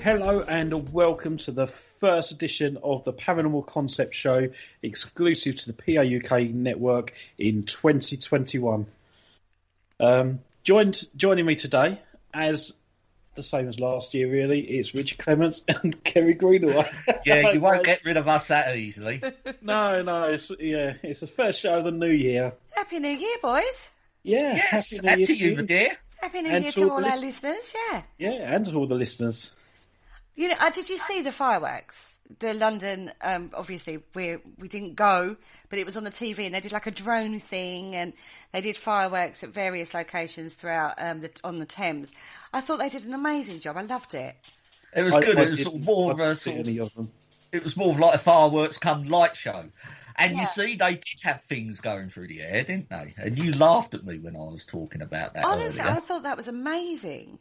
Hello and welcome to the first edition of the Paranormal Concept Show, exclusive to the PAUK network in 2021. Joining me today, as the same as last year, really, it's Richard Clements and Kerry Greenaway. Yeah, you won't get rid of us that easily. No, it's the first show of the new year. Happy New Year, boys. Yeah, yes, Happy New Year to you, my dear. Happy New Year to all our listeners, yeah. Yeah, and to all the listeners. You know, did you see the fireworks? The London, obviously, we didn't go, but it was on the TV, and they did like a drone thing, and they did fireworks at various locations throughout on the Thames. I thought they did an amazing job. I loved it. It was good. It was sort of more of a sort of. It was more of like a fireworks come light show. And you see, they did have things going through the air, didn't they? And you laughed at me when I was talking about that. Honestly, earlier. I thought that was amazing.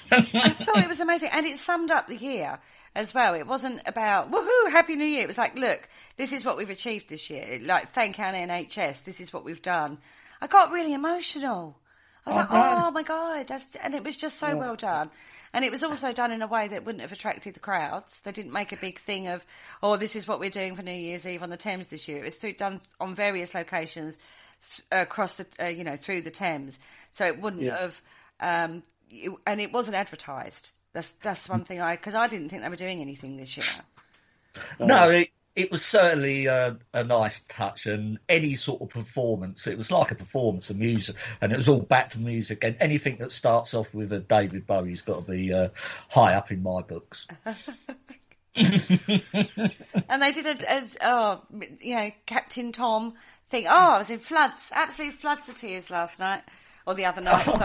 I thought it was amazing. And it summed up the year as well. It wasn't about, woohoo, Happy New Year. It was like, look, this is what we've achieved this year. Like, thank our NHS. This is what we've done. I got really emotional. I was oh my God. And it was just so well done. And it was also done in a way that wouldn't have attracted the crowds. They didn't make a big thing of, this is what we're doing for New Year's Eve on the Thames this year. It was done on various locations across the, through the Thames. So it wouldn't have, and it wasn't advertised. That's one thing because I didn't think they were doing anything this year. No, it was certainly a nice touch, and any sort of performance, it was like a performance of music, and it was all back to music, and anything that starts off with a David Bowie's got to be high up in my books. And they did Captain Tom thing. I was in floods, absolute floods of tears last night. Or the other night, night,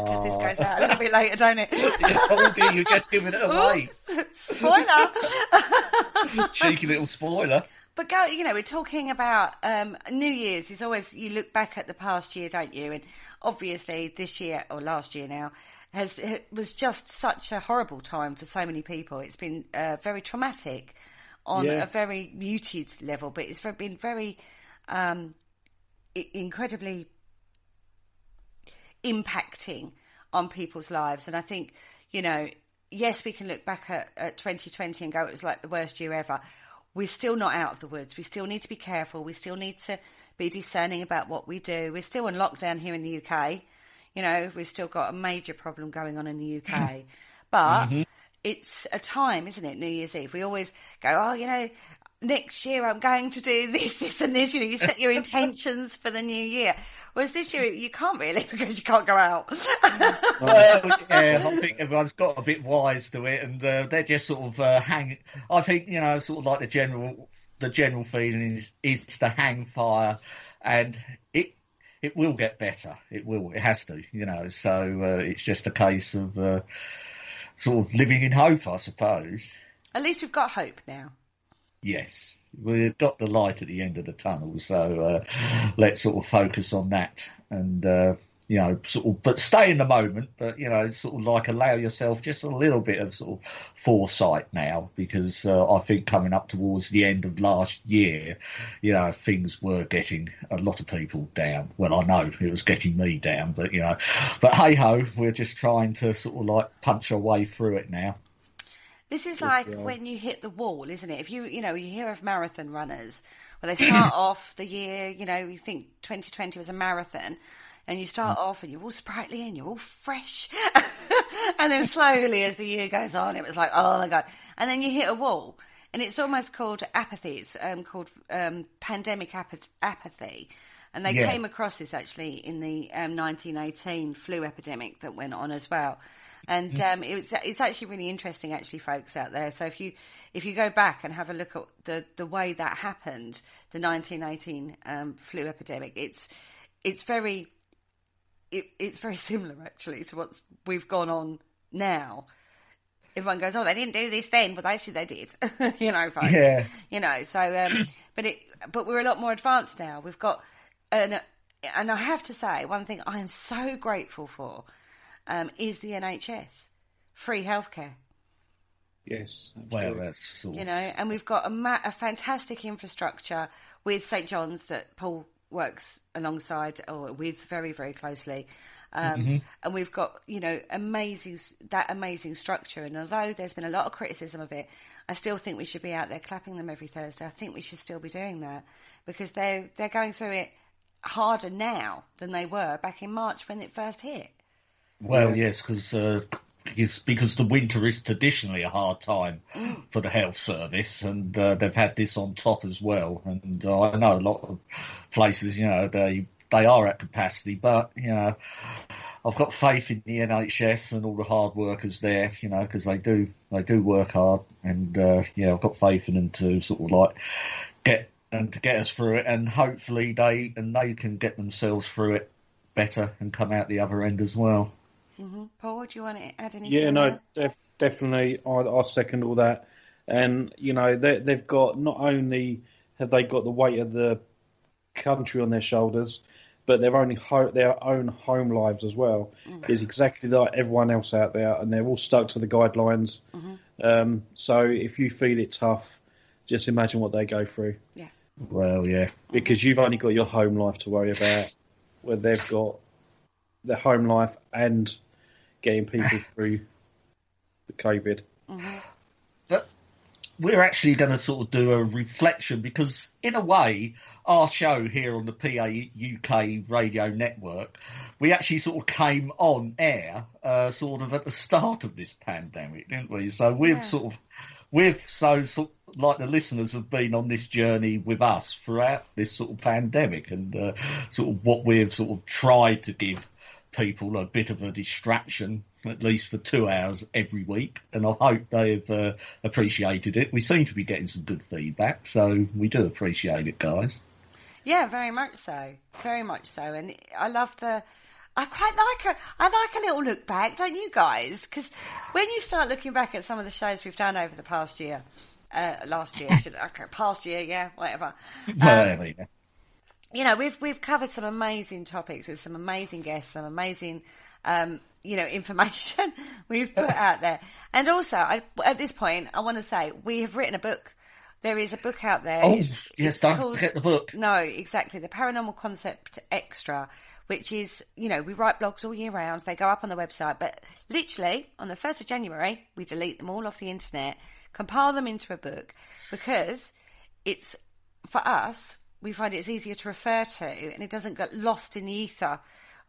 because this goes out a little bit later, don't it? Oh dear, you're just giving it away. Spoiler. Cheeky little spoiler. But we're talking about New Year's is always, you look back at the past year, don't you? And obviously this year, or last year now, was just such a horrible time for so many people. It's been very traumatic on a very muted level, but it's been very incredibly impacting on people's lives. And I think, yes, we can look back at 2020 and go, it was like the worst year ever. We're still not out of the woods. We still need to be careful. We still need to be discerning about what we do. We're still in lockdown here in the UK. We've still got a major problem going on in the UK. But it's a time, isn't it, New Year's Eve? We always go, next year I'm going to do this, this and this. You set your intentions for the new year. Whereas this year you can't really, because you can't go out. I think everyone's got a bit wise to it, and they're just sort of hang. I think sort of like the general feeling is to hang fire, and it will get better. It will. It has to. So it's just a case of sort of living in hope, I suppose. At least we've got hope now. Yes, we've got the light at the end of the tunnel, so let's sort of focus on that, and but stay in the moment, but sort of like allow yourself just a little bit of sort of foresight now, because I think coming up towards the end of last year, things were getting a lot of people down. Well, I know it was getting me down, but but hey ho, we're just trying to sort of like punch our way through it now. This is like when you hit the wall, isn't it? If you hear of marathon runners, where they start off the year, you think 2020 was a marathon, and you start off and you're all sprightly and you're all fresh. And then slowly as the year goes on, it was like, oh my God. And then you hit a wall, and it's almost called apathy. It's called pandemic apathy. And they came across this actually in the 1918 flu epidemic that went on as well. And it's actually really interesting, actually, folks out there. So if you go back and have a look at the way that happened, the 1918 flu epidemic, it's very similar actually to what we've gone on now. Everyone goes, they didn't do this then, but actually they did, folks. Yeah. So but we're a lot more advanced now. We've got and I have to say, one thing I am so grateful for. Is the NHS free healthcare? Yes, well, that's sort of... and we've got a fantastic infrastructure with St John's that Paul works alongside or with very, very closely. And we've got, amazing structure. And although there's been a lot of criticism of it, I still think we should be out there clapping them every Thursday. I think we should still be doing that because they're going through it harder now than they were back in March when it first hit. Well, yes, because the winter is traditionally a hard time for the health service, and they've had this on top as well. And I know a lot of places, they are at capacity, but I've got faith in the NHS and all the hard workers there, because they do work hard, and I've got faith in them to sort of like get us through it, and hopefully they can get themselves through it better and come out the other end as well. Mm-hmm. Paul, do you want to add anything? Yeah, no, definitely. I second all that. And, they've got, not only have they got the weight of the country on their shoulders, but their own home lives as well. Is exactly like everyone else out there, and they're all stuck to the guidelines. So if you feel it tough, just imagine what they go through. Yeah. Well, yeah. Because you've only got your home life to worry about, where they've got their home life and getting people through the COVID. But we're actually going to sort of do a reflection because, in a way, our show here on the PA UK radio network, we actually sort of came on air sort of at the start of this pandemic, didn't we? So we've like the listeners have been on this journey with us throughout this sort of pandemic, and sort of what we've sort of tried to give people a bit of a distraction, at least for 2 hours every week, and I hope they've appreciated it. We seem to be getting some good feedback, so we do appreciate it, guys. Yeah, very much so, and I quite like a little look back, don't you guys? Because when you start looking back at some of the shows we've done over the past year, past year, yeah, whatever. We've covered some amazing topics with some amazing guests, some amazing, information we've put out there. And also, at this point, I want to say we have written a book. There is a book out there. Oh, yes, don't forget the book. No, exactly. The Paranormal Concept Extra, which is, we write blogs all year round. They go up on the website. But literally, on the 1st of January, we delete them all off the internet, compile them into a book, because it's, for us, we find it's easier to refer to, and it doesn't get lost in the ether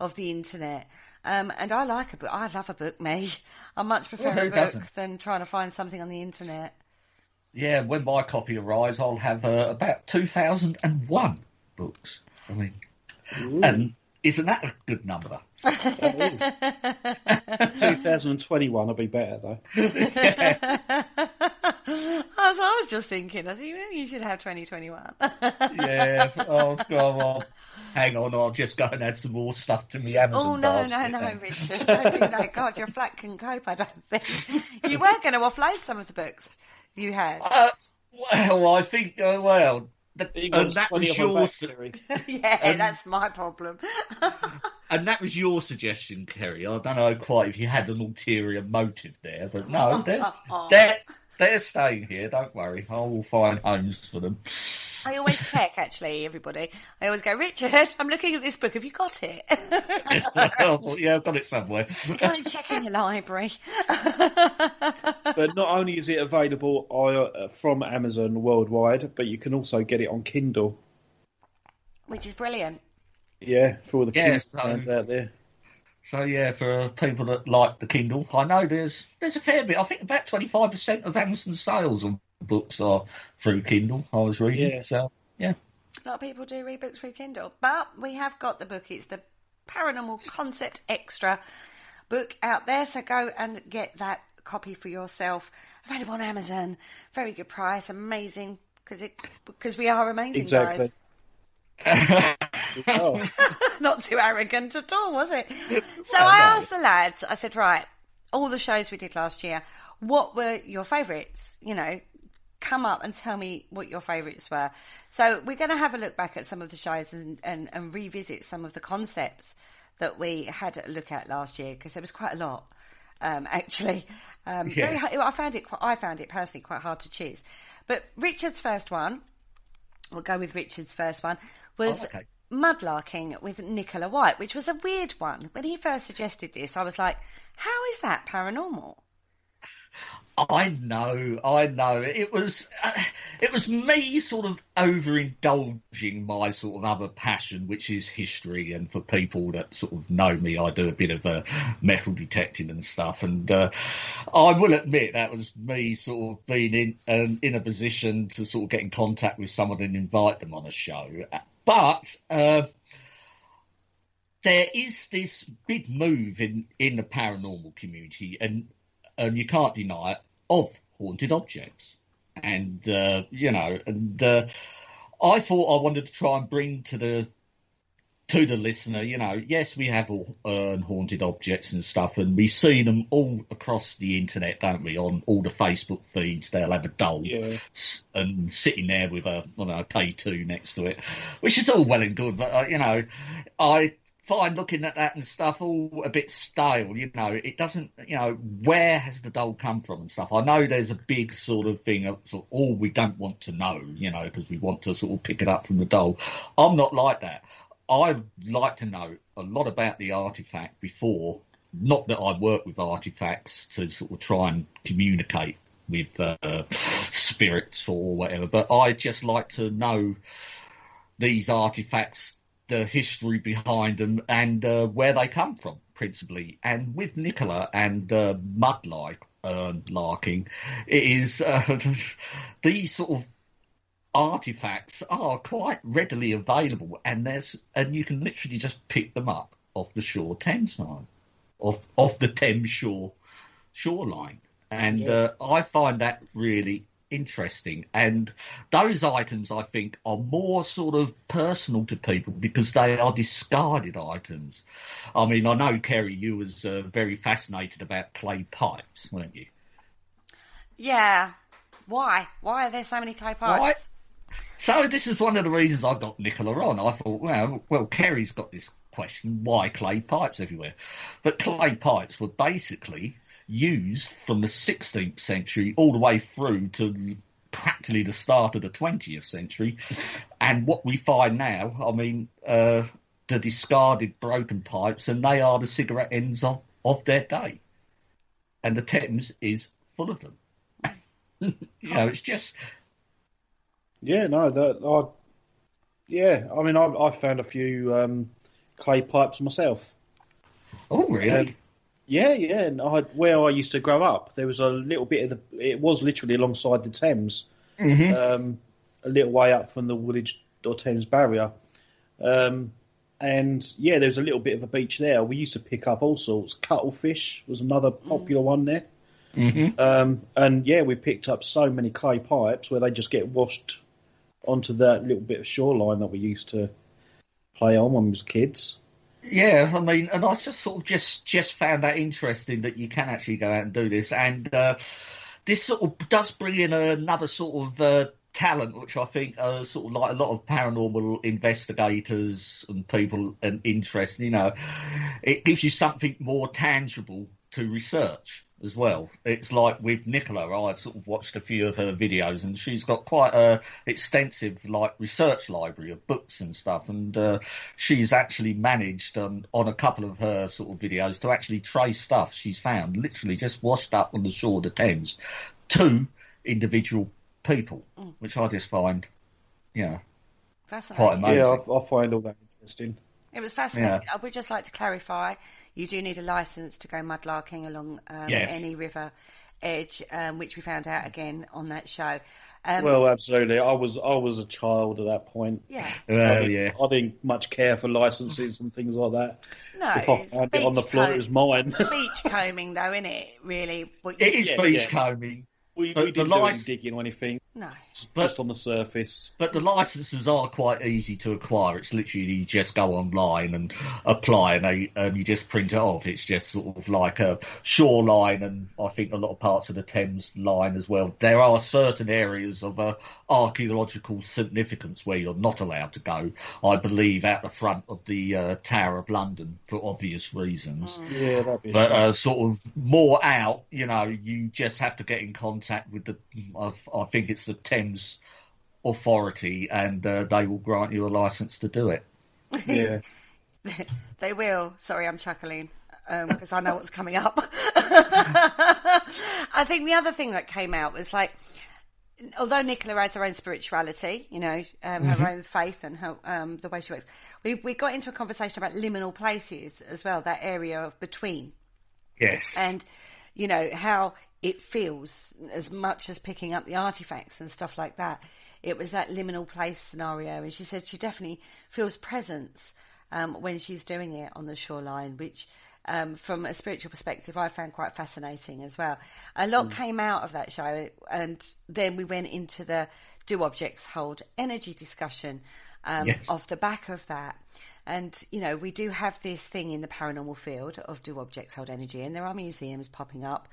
of the internet. And I like a book. I love a book, me. I much prefer a book than trying to find something on the internet. Yeah, when my copy arrives, I'll have about 2001 books. I mean, and isn't that a good number? It is. 2021 will be better, though. That's what I was just thinking. I think maybe you should have 2021. Yeah. Oh, go on. Hang on, I'll just go and add some more stuff to me Amazon basket. No, Richard. Don't do that. God, your flat can cope, I don't think. You were going to offload some of the books you had. Well, I think, that was yours. Yeah, that's my problem. And that was your suggestion, Kerry. I don't know quite if you had an ulterior motive there, but no, they're staying here. Don't worry. I will find homes for them. I always check, actually, everybody. I always go, Richard, I'm looking at this book. Have you got it? Yeah, I've got it somewhere. Go and check in the library. But not only is it available from Amazon worldwide, but you can also get it on Kindle. Which is brilliant. Yeah, for all the Kindle fans out there. So, yeah, for people that like the Kindle, I know there's a fair bit. I think about 25% of Amazon sales on books are through Kindle, I was reading. Yeah. So, yeah. A lot of people do read books through Kindle. But we have got the book. It's the Paranormal Concept Extra book out there. So go and get that copy for yourself. Available on Amazon. Very good price. Amazing. Because we are amazing, exactly. Guys. Not too arrogant at all, was it? So I asked the lads, I said, right, all the shows we did last year, what were your favourites? Come up and tell me what your favourites were. So we're going to have a look back at some of the shows and revisit some of the concepts that we had a look at last year, because there was quite a lot, actually. Very hard, I found it personally quite hard to choose. But Richard's first one, we'll go with Richard's first one, was mudlarking with Nicola White, which was a weird one. When he first suggested this, I was like, how is that paranormal? I know. It was me sort of overindulging my sort of other passion, which is history. And for people that sort of know me, I do a bit of metal detecting and stuff. And I will admit that was me sort of being in a position to sort of get in contact with someone and invite them on a show. But there is this big move in the paranormal community, and you can't deny it, of haunted objects. And, I thought I wanted to try and bring to the listener, yes, we have all haunted objects and stuff, and we see them all across the internet, don't we? On all the Facebook feeds, they'll have a doll and sitting there with a K2 next to it, which is all well and good. But, I find looking at that and stuff all a bit stale. It doesn't, where has the doll come from and stuff? I know there's a big sort of thing of we don't want to know, because we want to sort of pick it up from the doll. I'm not like that. I'd like to know a lot about the artifact before, not that I work with artifacts to sort of try and communicate with spirits or whatever, but I just like to know these artifacts, the history behind them, and where they come from, principally. And with Nicola and mudlarking, it is these sort of artifacts are quite readily available, and you can literally just pick them up off the shore Thames line, off the Thames shoreline, and I find that really interesting. And those items, I think, are more sort of personal to people because they are discarded items. I mean, I know, Kerry, you was very fascinated about clay pipes, weren't you? Yeah. Why are there so many clay pipes? Why? So this is one of the reasons I got Nicola on. I thought, well, Kerry's got this question, why clay pipes everywhere? But clay pipes were basically used from the 16th century all the way through to practically the start of the 20th century. And what we find now, I mean, the discarded broken pipes, and they are the cigarette ends of their day. And the Thames is full of them. It's just... Yeah, no, I mean, I found a few clay pipes myself. Oh, really? Yeah, and where I used to grow up, there was a little bit of it was literally alongside the Thames, a little way up from the Woolwich or Thames barrier. And there was a little bit of a beach there. We used to pick up all sorts. Cuttlefish was another popular one there. And we picked up so many clay pipes where they just get washed onto that little bit of shoreline that we used to play on when we was kids. Yeah, I mean, and I just sort of just found that interesting that you can actually go out and do this. And this sort of does bring in another sort of talent, which I think sort of like a lot of paranormal investigators and people and interest, it gives you something more tangible to research as well. It's like with Nicola, I've sort of watched a few of her videos, and she's got quite a extensive research library of books and stuff, and she's actually managed on a couple of her sort of videos to actually trace stuff she's found literally just washed up on the shore of the Thames to individual people, which I just find quite amazing. Yeah, I find all that interesting. It was fascinating. I would just like to clarify, you do need a licence to go mudlarking along any river edge, which we found out again on that show. Well, absolutely. I was a child at that point. Yeah. I didn't much care for licences and things like that. No, if I found it on the floor, it was mine. Beach combing, though, isn't it? Really, it is beach combing. We didn't do any digging or anything. No. Just on the surface. But the licences are quite easy to acquire. It's literally you just go online and apply, and you just print it off. It's just sort of like a shoreline, and I think a lot of parts of the Thames line as well. There are certain areas of archaeological significance where you're not allowed to go. I believe out the front of the Tower of London for obvious reasons. Yeah, that'd be. But sort of more out, you just have to get in contact with I think it's the Thames Authority, and they will grant you a licence to do it. Yeah. They will. Sorry, I'm chuckling because I know what's coming up. I think the other thing that came out was like, although Nicola has her own spirituality, you know, her own faith and her, the way she works, we got into a conversation about liminal places as well, that area of between. Yes. And, you know, how it feels as much as picking up the artifacts and stuff like that. It was that liminal place scenario. And she said she definitely feels presence when she's doing it on the shoreline, which from a spiritual perspective I found quite fascinating as well. A lot came out of that show, and then we went into the do objects hold energy discussion off the back of that. And, you know, we do have this thing in the paranormal field of do objects hold energy, and there are museums popping up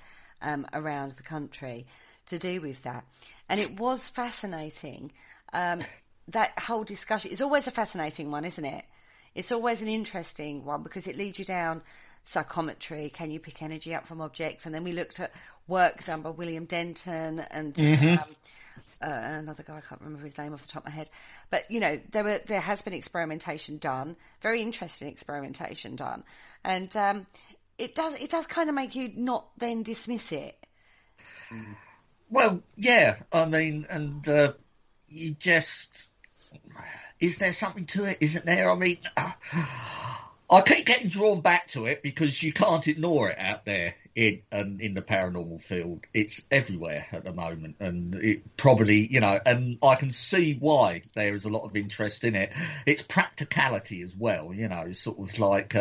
around the country to do with that. And it was fascinating. That whole discussion is always a fascinating one, isn't it? It's always an interesting one because it leads you down psychometry. Can you pick energy up from objects? And then we looked at work done by William Denton and another guy, I can't remember his name off the top of my head. But, you know, there has been experimentation done, very interesting experimentation done. And it does kind of make you not then dismiss it. Well, yeah, I mean, and you just... Is there something to it? Isn't there? I mean, I keep getting drawn back to it because you can't ignore it out there in the paranormal field. It's everywhere at the moment, and it probably, you know, and I can see why there is a lot of interest in it. It's practicality as well, you know, sort of like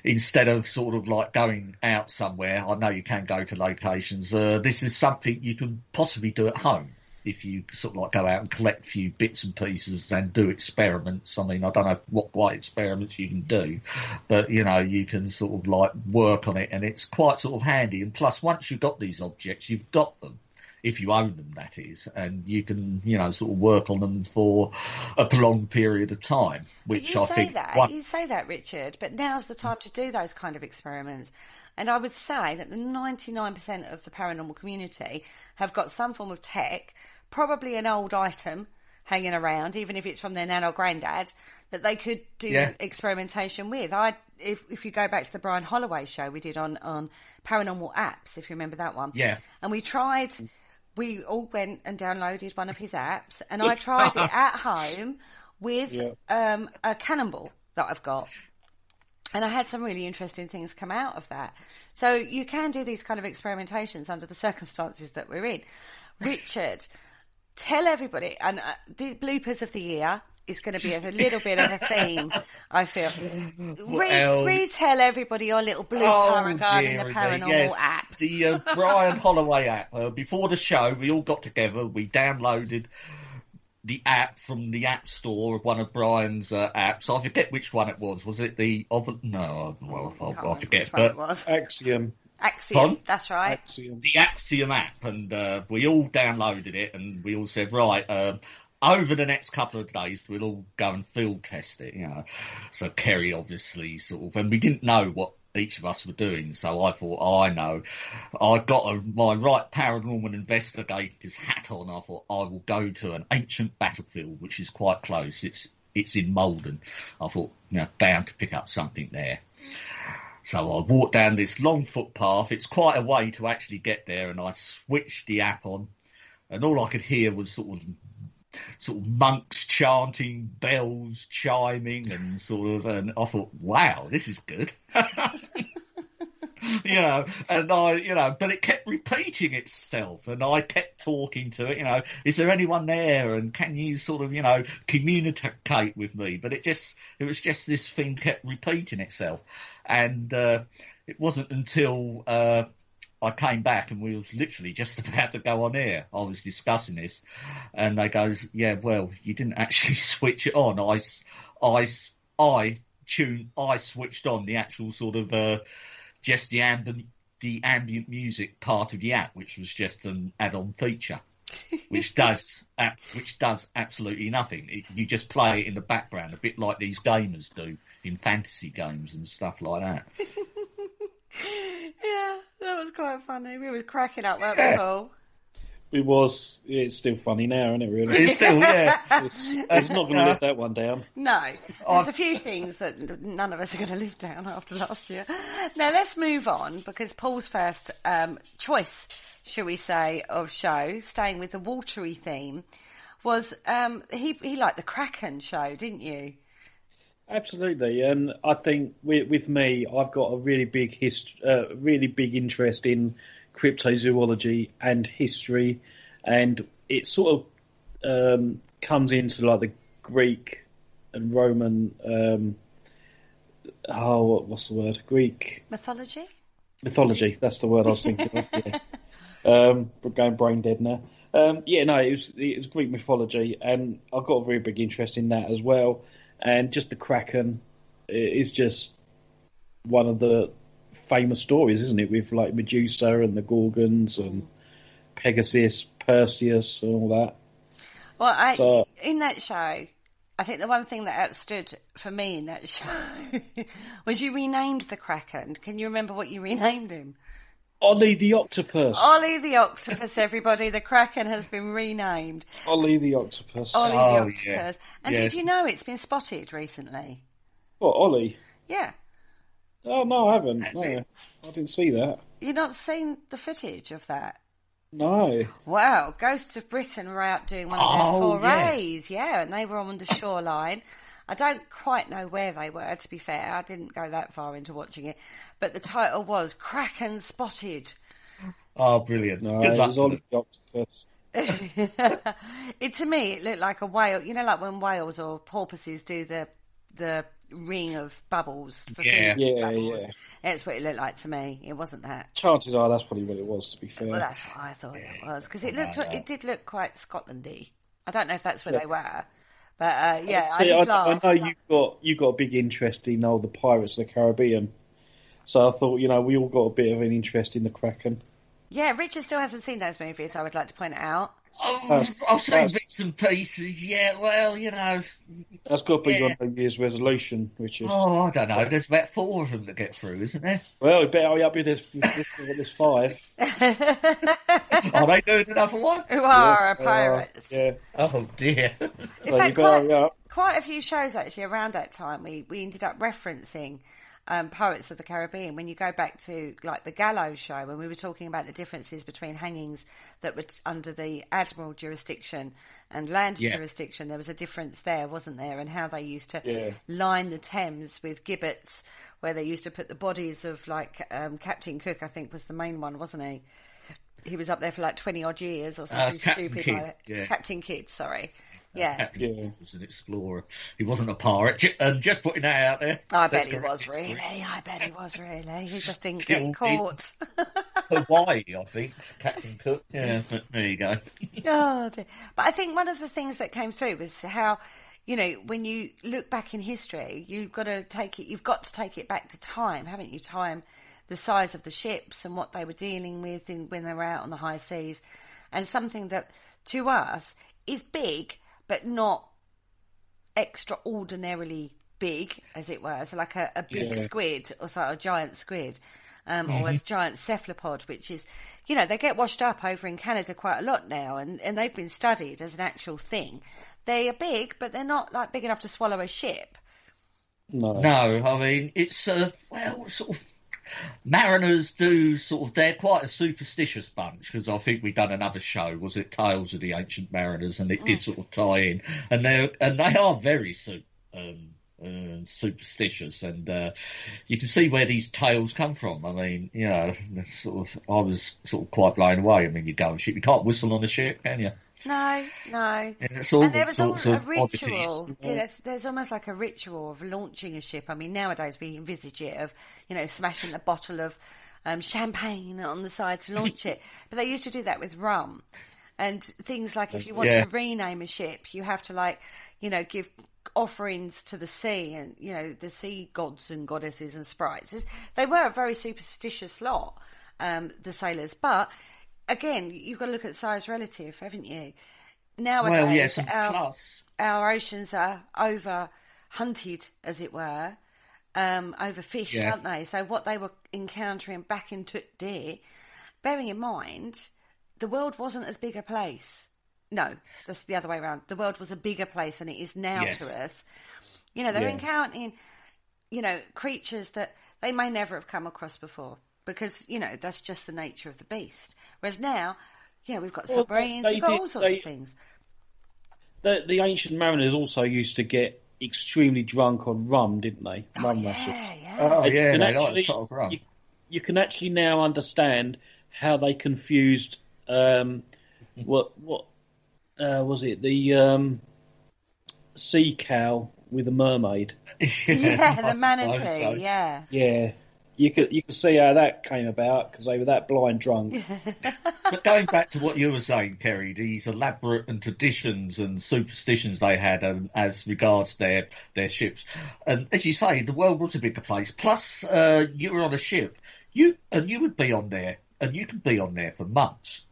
instead of sort of like going out somewhere, I know you can go to locations. This is something you can possibly do at home. If you sort of like go out and collect a few bits and pieces and do experiments. I mean, I don't know what quite experiments you can do, but, you know, you can sort of like work on it, and it's quite sort of handy. And plus, once you've got these objects, you've got them, if you own them, that is, and you can, you know, sort of work on them for a prolonged period of time, which I think... You say that, Richard, but now's the time to do those kind of experiments. And I would say that the 99% of the paranormal community have got some form of tech, probably an old item hanging around, even if it's from their nan or granddad, that they could do experimentation with. If you go back to the Brian Holloway show we did on paranormal apps, if you remember that one. Yeah. And we all went and downloaded one of his apps, and I tried it at home with a cannonball that I've got. And I had some really interesting things come out of that. So you can do these kind of experimentations under the circumstances that we're in. Richard, tell everybody, and the bloopers of the year is going to be a little bit of a theme, I feel. Retell everybody your little blooper regarding the Paranormal app. The Brian Holloway app. Before the show, we all got together, we downloaded the app from the App Store, one of Brian's apps. I forget which one it was. Was it the... No, well, I forget. But Axiom. That's right. Axiom. The Axiom app, and we all downloaded it, and we all said, right, over the next couple of days, we'll all go and field test it, you know. So Kerry obviously sort of... And we didn't know what each of us were doing, so I thought, I know. I got my right paranormal investigator's hat on. I thought, I will go to an ancient battlefield, which is quite close. It's in Malden. I thought, you know, bound to pick up something there. So I walked down this long footpath. It's quite a way to actually get there, and I switched the app on, and all I could hear was sort of monks chanting, bells chiming, and and I thought, wow, this is good. You know, and but it kept repeating itself, and I kept talking to it, you know, is there anyone there, and can you sort of, you know, communicate with me? But it was just this thing kept repeating itself, and it wasn't until I came back and we was literally just about to go on air. I was discussing this, and they goes, yeah, well, you didn't actually switch it on. I switched on the actual sort of just the ambient music part of the app, which was just an add-on feature, which does absolutely nothing. You just play it in the background, a bit like these gamers do in fantasy games and stuff like that. Yeah, that was quite funny. We were cracking up, weren't we, Paul? It was. It's still funny now, isn't it? Really, It's still, yeah. it's not going to live that one down. No, there's a few things that none of us are going to live down after last year. Now let's move on, because Paul's first choice, shall we say, of show, staying with the watery theme, was he liked the Kraken show, didn't you? Absolutely, and I think with me, I've got a really big really big interest in cryptozoology and history, and it sort of comes into like the Greek and Roman. What's the word? Greek mythology. Mythology. That's the word I was thinking of. Yeah. We're going brain dead now. It was Greek mythology, and I've got a very big interest in that as well. And just the Kraken is just one of the famous stories, isn't it? With like Medusa and the Gorgons and Pegasus, Perseus, and all that. Well, in that show, I think the one thing that outstood for me in that show was you renamed the Kraken. Can you remember what you renamed him? Ollie the Octopus. Ollie the Octopus, everybody. The Kraken has been renamed. Ollie the Octopus. Ollie the Octopus. Yeah. And did you know it's been spotted recently? What, Ollie? Yeah. Oh, no, I haven't. No, I didn't see that. You've not seen the footage of that? No. Wow. Ghosts of Britain were out doing one of their forays. Yeah, and they were on the shoreline. I don't quite know where they were, to be fair. I didn't go that far into watching it. But the title was Kraken Spotted. Oh, brilliant. No, Good luck it was Ollie the Octopus. To me, it looked like a whale. You know, like when whales or porpoises do the ring of bubbles. For yeah. That's what it looked like to me. It wasn't that. Chances are that's probably what it was, to be fair. Well, that's what I thought it was. Because it did look quite Scotlandy. I don't know if that's where they were. But I did laugh. I know you got a big interest in the Pirates of the Caribbean, so I thought we all got a bit of an interest in the Kraken. Yeah, Richard still hasn't seen those movies. I would like to point out. I've seen bits and pieces. Yeah, well, that's got to be your New Year's resolution, Richard. Oh, I don't know. There's about 4 of them that get through, isn't there? Well, we better hurry up with this 5. Are they doing another one? Who are pirates? Yeah. Oh dear. In fact, quite a few shows actually around that time we ended up referencing Pirates of the Caribbean. When you go back to like the Gallows show, when we were talking about the differences between hangings that were under the admiral jurisdiction and land jurisdiction, there was a difference there, wasn't there? And how they used to line the Thames with gibbets, where they used to put the bodies of like Captain Cook, I think was the main one, wasn't he? He was up there for like 20 odd years or something stupid like that. Yeah. Captain Kidd, sorry. Yeah. Captain was an explorer. He wasn't a pirate. Just putting that out there. I bet he was really. He just didn't get caught. Hawaii, I think. Captain Cook. Yeah, but there you go. Oh, dear. But I think one of the things that came through was how, when you look back in history, you've got to take it back to time, haven't you? Time, the size of the ships and what they were dealing with when they were out on the high seas, and something that to us is big but not extraordinarily big, as it were. So like a big squid, or a giant squid, or a giant cephalopod, which is, they get washed up over in Canada quite a lot now, and they've been studied as an actual thing. They are big, but they're not like big enough to swallow a ship. No, I mean, it's sort of mariners do they're quite a superstitious bunch, because I think we've done another show, was it Tales of the Ancient Mariners, and it did sort of tie in, and they are very superstitious, and you can see where these tales come from. I mean, I was quite blown away. I mean, you go on a ship, you can't whistle on a ship, can you? No. And it's all there was sorts a of ritual. oddities. There's almost like a ritual of launching a ship. I mean, nowadays we envisage it of, smashing a bottle of champagne on the side to launch it. But they used to do that with rum. And things like if you want to rename a ship, you have to give offerings to the sea and, the sea gods and goddesses and sprites. They were a very superstitious lot, the sailors. But again, you've got to look at size relative, haven't you? Nowadays, our oceans are over hunted, as it were, overfished, aren't they? So what they were encountering back in Tut Deer, bearing in mind the world wasn't as big a place. No, that's the other way around. The world was a bigger place than it is now to us. You know, they're encountering, you know, creatures that they may never have come across before because, you know, that's just the nature of the beast. Whereas now, yeah, we've got submarines, we've got all sorts of things. The ancient mariners also used to get extremely drunk on rum, didn't they? Rum rushes. Yeah. Oh, yeah, they like a shot of rum. You can actually now understand how they confused, what was it? The sea cow with a mermaid. Yeah, the manatee, yeah. Yeah. You could see how that came about because they were that blind drunk. But going back to what you were saying, Kerry, these elaborate and traditions and superstitions they had as regards their ships, and as you say, the world was a bigger place. Plus, you were on a ship, you would be on there, and you could be on there for months.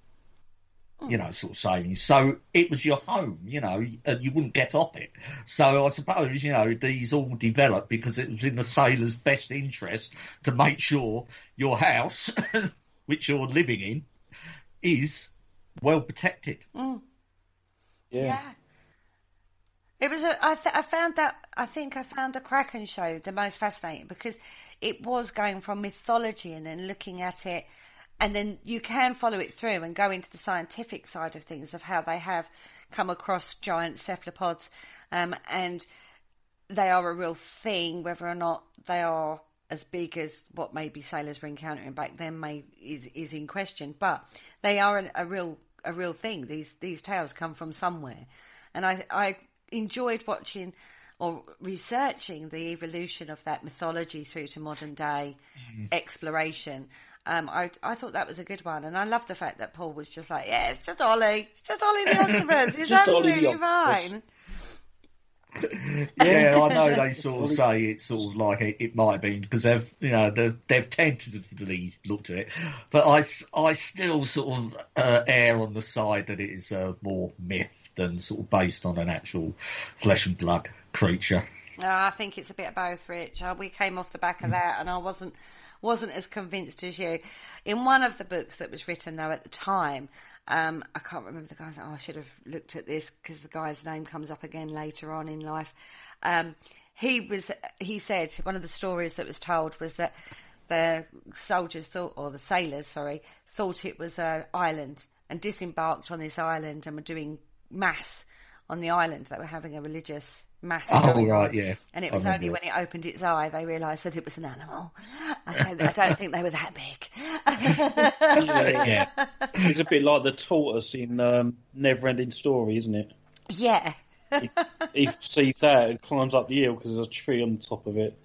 You know, sort of saying. So it was your home, you know, and you wouldn't get off it. So I suppose, you know, these all developed because it was in the sailor's best interest to make sure your house, which you're living in, is well protected. Yeah. It was. I found the Kraken show the most fascinating because it was going from mythology and then looking at it. And then you can follow it through and go into the scientific side of things of how they have come across giant cephalopods, and they are a real thing. Whether or not they are as big as what maybe sailors were encountering back then is in question. But they are a real thing. These tales come from somewhere, and I enjoyed watching or researching the evolution of that mythology through to modern day exploration. I thought that was a good one, and I love the fact that Paul was just like, yeah, it's just Ollie the octopus, it's absolutely fine. Yeah, I know they sort of say it's sort of like it might have been because they've tentatively looked at it, but I still sort of err on the side that it is more myth than sort of based on an actual flesh and blood creature. I think it's a bit of both, Rich. We came off the back of that, and I wasn't as convinced as you. In one of the books that was written, though, at the time, I can't remember the guy's name. I should have looked at this because the guy's name comes up again later on in life. He said one of the stories that was told was that the sailors thought it was an island and disembarked on this island and were doing mass on the island. They were having a religious mass. Oh, right, yeah. And it was only when it opened its eye they realised that it was an animal. I don't think they were that big. Yeah. It's a bit like the tortoise in Neverending Story, isn't it? Yeah. He sees that and climbs up the hill because there's a tree on the top of it.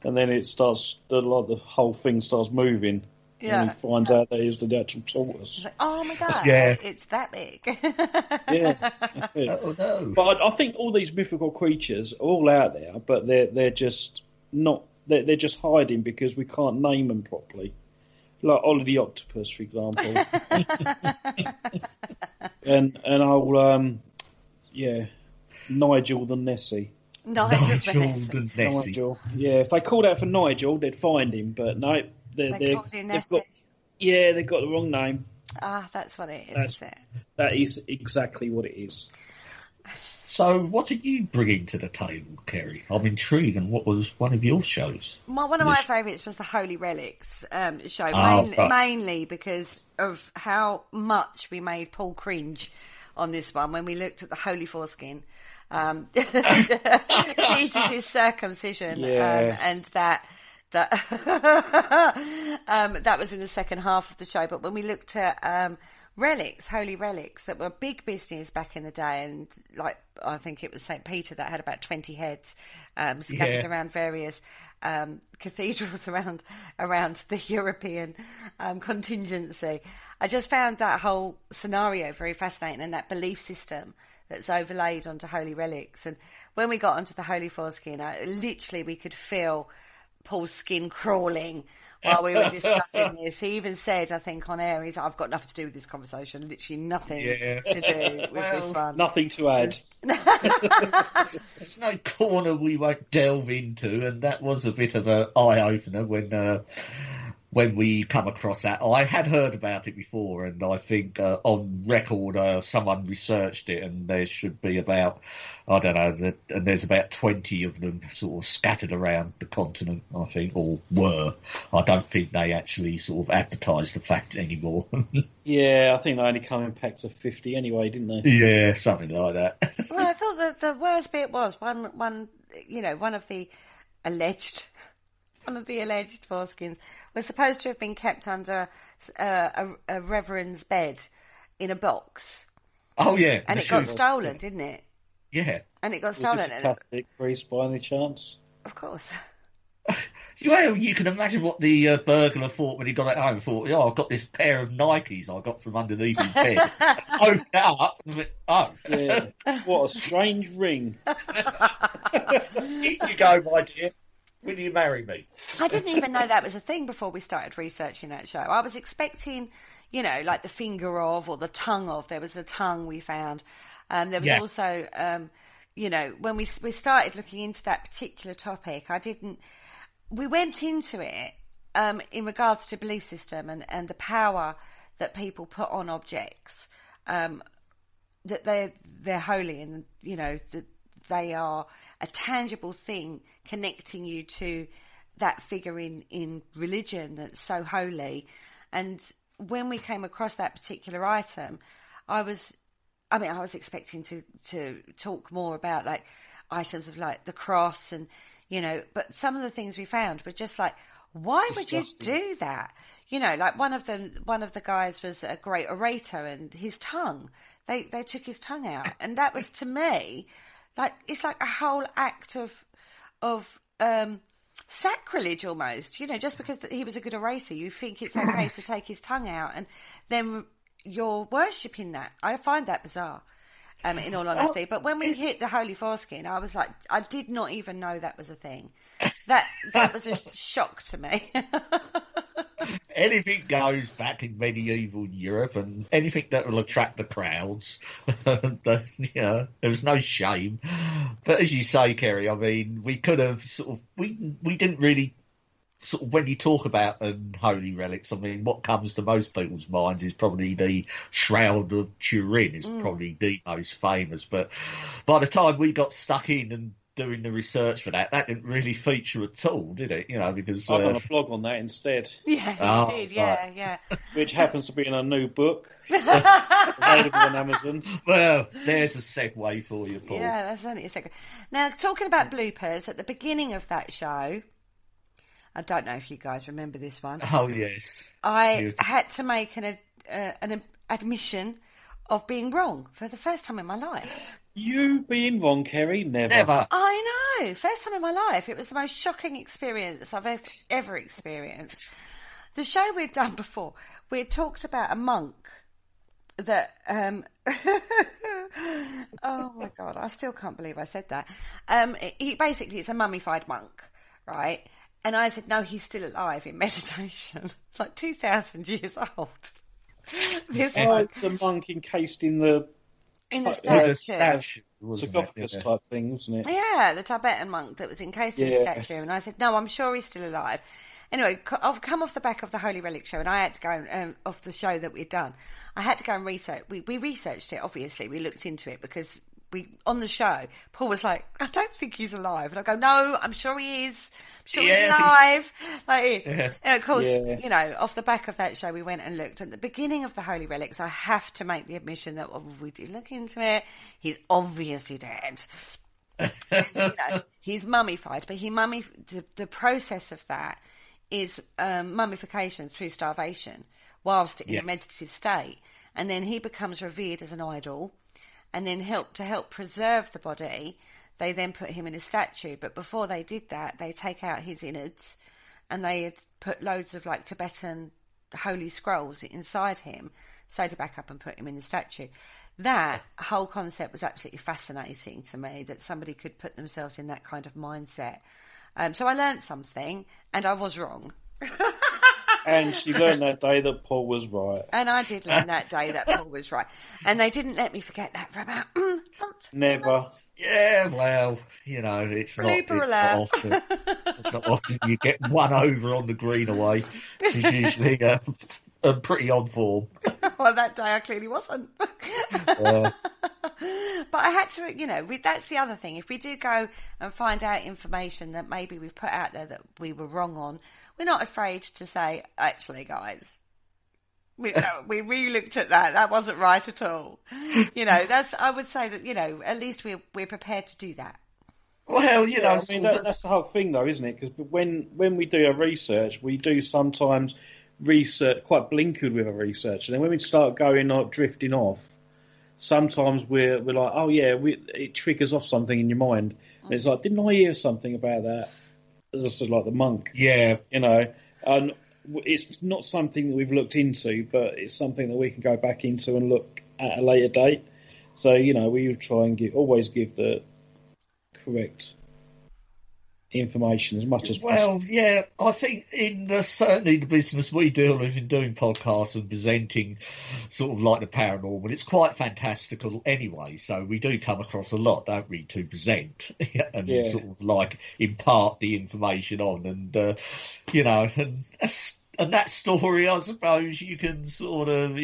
And then it starts, the whole thing starts moving. Yeah. And he finds out that it was the actual tortoise. Like, oh my God, it's that big. Yeah, that's it. Oh no. But I think all these mythical creatures are all out there, but they're just not, they're just hiding because we can't name them properly. Like Ollie the Octopus, for example. and I'll, Nigel the Nessie. Nigel the Nessie. Nigel. Yeah, if they called out for Nigel, they'd find him, but no. They've got the wrong name. Ah, that's what it is, is it? That is exactly what it is. So what are you bringing to the table, Kerry? I'm intrigued, and what was one of your shows? One of my favourites was the Holy Relics show, mainly because of how much we made Paul cringe on this one when we looked at the Holy Foreskin. Jesus' circumcision, and that was in the second half of the show. But when we looked at relics, holy relics that were big business back in the day, and like I think it was St. Peter that had about 20 heads scattered around various cathedrals around the European contingency. I just found that whole scenario very fascinating, and that belief system that's overlaid onto holy relics. And when we got onto the holy foreskin, literally we could feel Paul's skin crawling while we were discussing this. He even said, I think on air, I've got nothing to do with this conversation, literally nothing to do with this one. Nothing to add. There's no corner we won't delve into, and that was a bit of an eye-opener when when we come across that. I had heard about it before, and I think on record someone researched it, and there should be about, I don't know, and there's about 20 of them sort of scattered around the continent, I think, or were. I don't think they actually sort of advertise the fact anymore. Yeah, I think they only come in packs of 50 anyway, didn't they? Yeah, something like that. Well, I thought that the worst bit was one of the alleged foreskins was supposed to have been kept under a reverend's bed in a box. Oh yeah, and it got stolen, didn't it? Yeah, and it got stolen. Was this a Catholic priest by any chance? Of course. Well, you can imagine what the burglar thought when he got it home. Thought, oh, I've got this pair of Nikes I got from underneath his bed. Opened it up and went, oh. Yeah. What a strange ring. Here you go, my dear. Will you marry me? I didn't even know that was a thing before we started researching that show. I was expecting, like the finger of or the tongue of. There was a tongue we found. There was also, when we started looking into that particular topic, we went into it in regards to belief system and the power that people put on objects, that they're holy and, that they are a tangible thing connecting you to that figure in religion that's so holy. And when we came across that particular item, I was expecting to talk more about like items of like the cross and, but some of the things we found were just like, why would you do that? Like one of the guys was a great orator, and his tongue, they took his tongue out. And that was, to me, like, it's like a whole act of sacrilege almost, just because he was a good orator, you think it's okay to take his tongue out, and then you're worshipping that. I find that bizarre, in all honesty. But when we hit the holy foreskin, I was like, I did not even know that was a thing. That was a shock to me. Anything goes back in medieval Europe, and anything that will attract the crowds. There was no shame. But as you say, Kerry, I mean, we could have we didn't really when you talk about holy relics, I mean, what comes to most people's minds is probably the Shroud of Turin is probably the most famous. But by the time we got stuck in and doing the research for that didn't really feature at all, did it? Because I've done a blog on that instead. Yeah, you did. Yeah, yeah. Which happens to be in a new book available on Amazon. Well, there's a segue for you, Paul. Yeah, that's only a segue. Now, talking about bloopers, at the beginning of that show, I don't know if you guys remember this one. Oh, yes. I had to make an admission of being wrong for the first time in my life. You being wrong, Kerry? Never. I know. First time in my life. It was the most shocking experience I've ever experienced. The show we'd done before, we had talked about a monk that... oh, my God. I still can't believe I said that. It's a mummified monk, right? And I said, no, he's still alive in meditation. It's like 2,000 years old. It's a monk encased in the statue. Sarcophagus type thing, wasn't it? Yeah, the Tibetan monk that was encased in the statue. And I said, no, I'm sure he's still alive. Anyway, I've come off the back of the Holy Relics show, and I had to go off the show that we'd done. I had to go and research. We researched it, obviously. We looked into it because on the show, Paul was like, I don't think he's alive. And I go, no, I'm sure he is. I'm sure he's alive. And of course, off the back of that show, we went and looked. At the beginning of the Holy Relics, I have to make the admission that we did look into it. He's obviously dead. He's mummified, but the process of that is mummification through starvation whilst in a meditative state. And then he becomes revered as an idol. And then to help preserve the body, they then put him in a statue. But before they did that, they take out his innards, and they had put loads of like Tibetan holy scrolls inside him, sewed it back up and put him in the statue. That whole concept was absolutely fascinating to me, that somebody could put themselves in that kind of mindset. So I learned something, and I was wrong. And she learned that day that Paul was right. And I did learn that day that Paul was right. And they didn't let me forget that for about Never. Yeah, well, it's not often you get one over on the green away. She's usually pretty on form. Well, that day I clearly wasn't. But I had to, that's the other thing. If we do go and find out information that maybe we've put out there that we were wrong on, we're not afraid to say, actually, guys, we re-looked at that. That wasn't right at all. I would say that, at least we're prepared to do that. Well, that's the whole thing, though, isn't it? Because when we do our research, we do sometimes research quite blinkered with our research, and then when we start going drifting off, sometimes we're like, oh yeah, it triggers off something in your mind. And it's like, didn't I hear something about that? As I said, like the monk. Yeah, and it's not something that we've looked into, but it's something that we can go back into and look at a later date. So we try and always give the correct information as much as possible. Well, yeah, I think certainly the business we deal with in doing podcasts and presenting sort of like the paranormal, it's quite fantastical anyway. So we do come across a lot, don't we, to present and sort of like impart the information on, and and that story, I suppose you can sort of,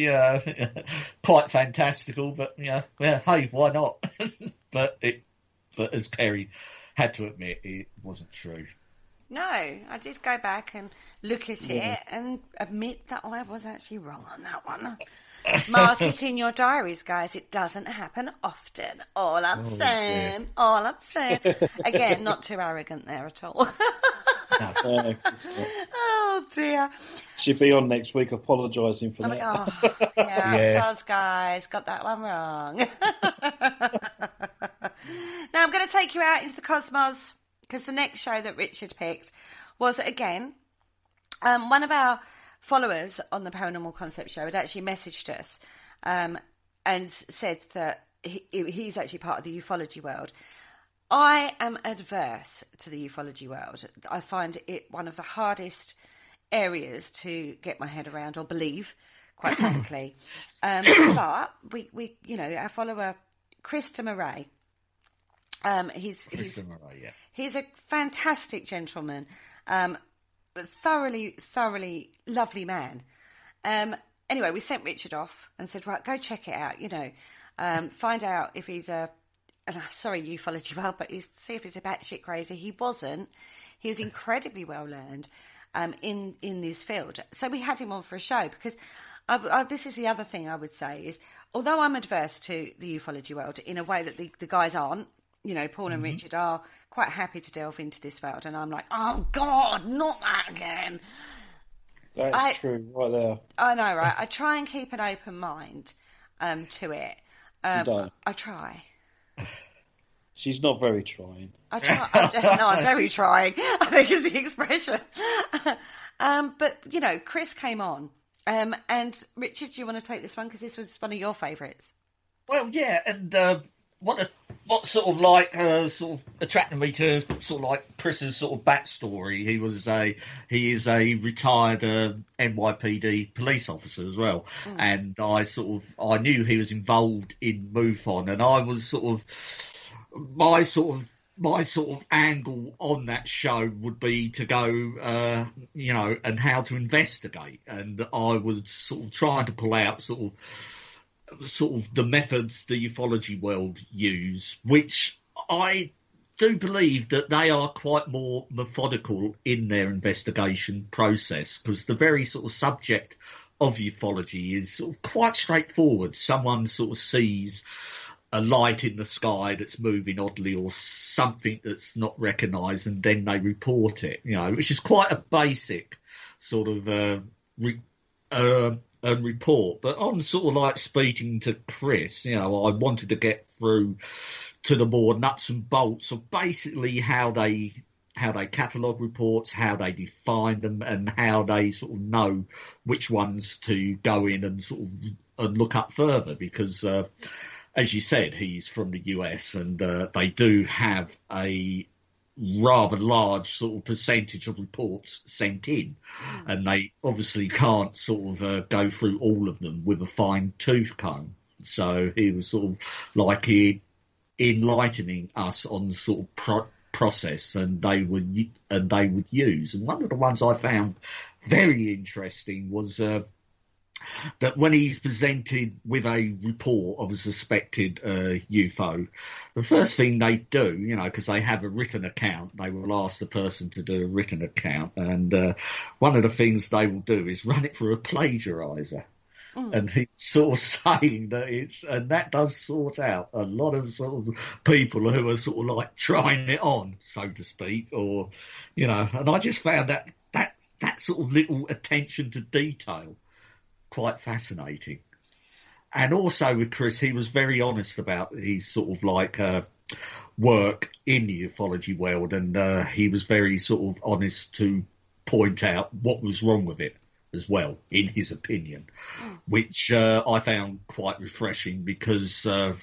quite fantastical, but hey, why not? but as Kerry had to admit, it wasn't true. No, I did go back and look at it and admit that I was actually wrong on that one. Mark it in your diaries, guys. It doesn't happen often. All I'm saying. Again, not too arrogant there at all. Oh dear. She'll be on next week apologising for that. Sorry guys, got that one wrong. Now I'm going to take you out into the cosmos, because the next show that Richard picked was, again, one of our followers on the Paranormal Concept Show had actually messaged us and said that he's actually part of the ufology world. I am adverse to the ufology world. I find it one of the hardest areas to get my head around or believe, quite frankly. But we our follower Christopher Murray. He's a fantastic gentleman, thoroughly lovely man. Anyway, we sent Richard off and said, right, go check it out. Find out if he's sorry, ufology world, but see if he's a batshit crazy. He wasn't. He was incredibly well learned in this field. So we had him on for a show because this is the other thing I would say is, although I'm adverse to the ufology world in a way that the guys aren't, Paul and Richard are quite happy to delve into this world, and I'm like, oh God, not that again. That's true, right there. I know, right? I try and keep an open mind to it. I try. She's not very trying. I try. I'm very trying. I think is the expression. But Chris came on, and Richard, do you want to take this one because this was one of your favourites? Well, yeah, and what sort of attracted me to sort of like Chris's sort of backstory. He is a retired NYPD police officer as well, and I knew he was involved in MUFON, and I was my sort of angle on that show would be to go, and how to investigate, and I was sort of trying to pull out sort of the methods the ufology world use, which I do believe that they are quite more methodical in their investigation process, because the very sort of subject of ufology is sort of quite straightforward. Someone sort of sees a light in the sky that's moving oddly or something that's not recognised, and then they report it, which is quite a basic sort of report. But on sort of like speaking to Chris, I wanted to get through to the more nuts and bolts of basically how they catalogue reports, how they define them, and how they sort of know which ones to go in and sort of and look up further, because as you said, he's from the US, and they do have a rather large sort of percentage of reports sent in, and they obviously can't sort of go through all of them with a fine tooth comb. So he was sort of like he enlightening us on sort of process, and they would use. And one of the ones I found very interesting was that when he's presented with a report of a suspected UFO, the first thing they do, you know, because they have a written account, they will ask the person to do a written account, and one of the things they will do is run it through a plagiarizer. And he's sort of saying that and that does sort out a lot of sort of people who are sort of like trying it on, so to speak, or, you know, and I just found that sort of little attention to detail quite fascinating. And also with Chris, he was very honest about his sort of like work in the ufology world, and he was very sort of honest to point out what was wrong with it as well, in his opinion, which I found quite refreshing, because the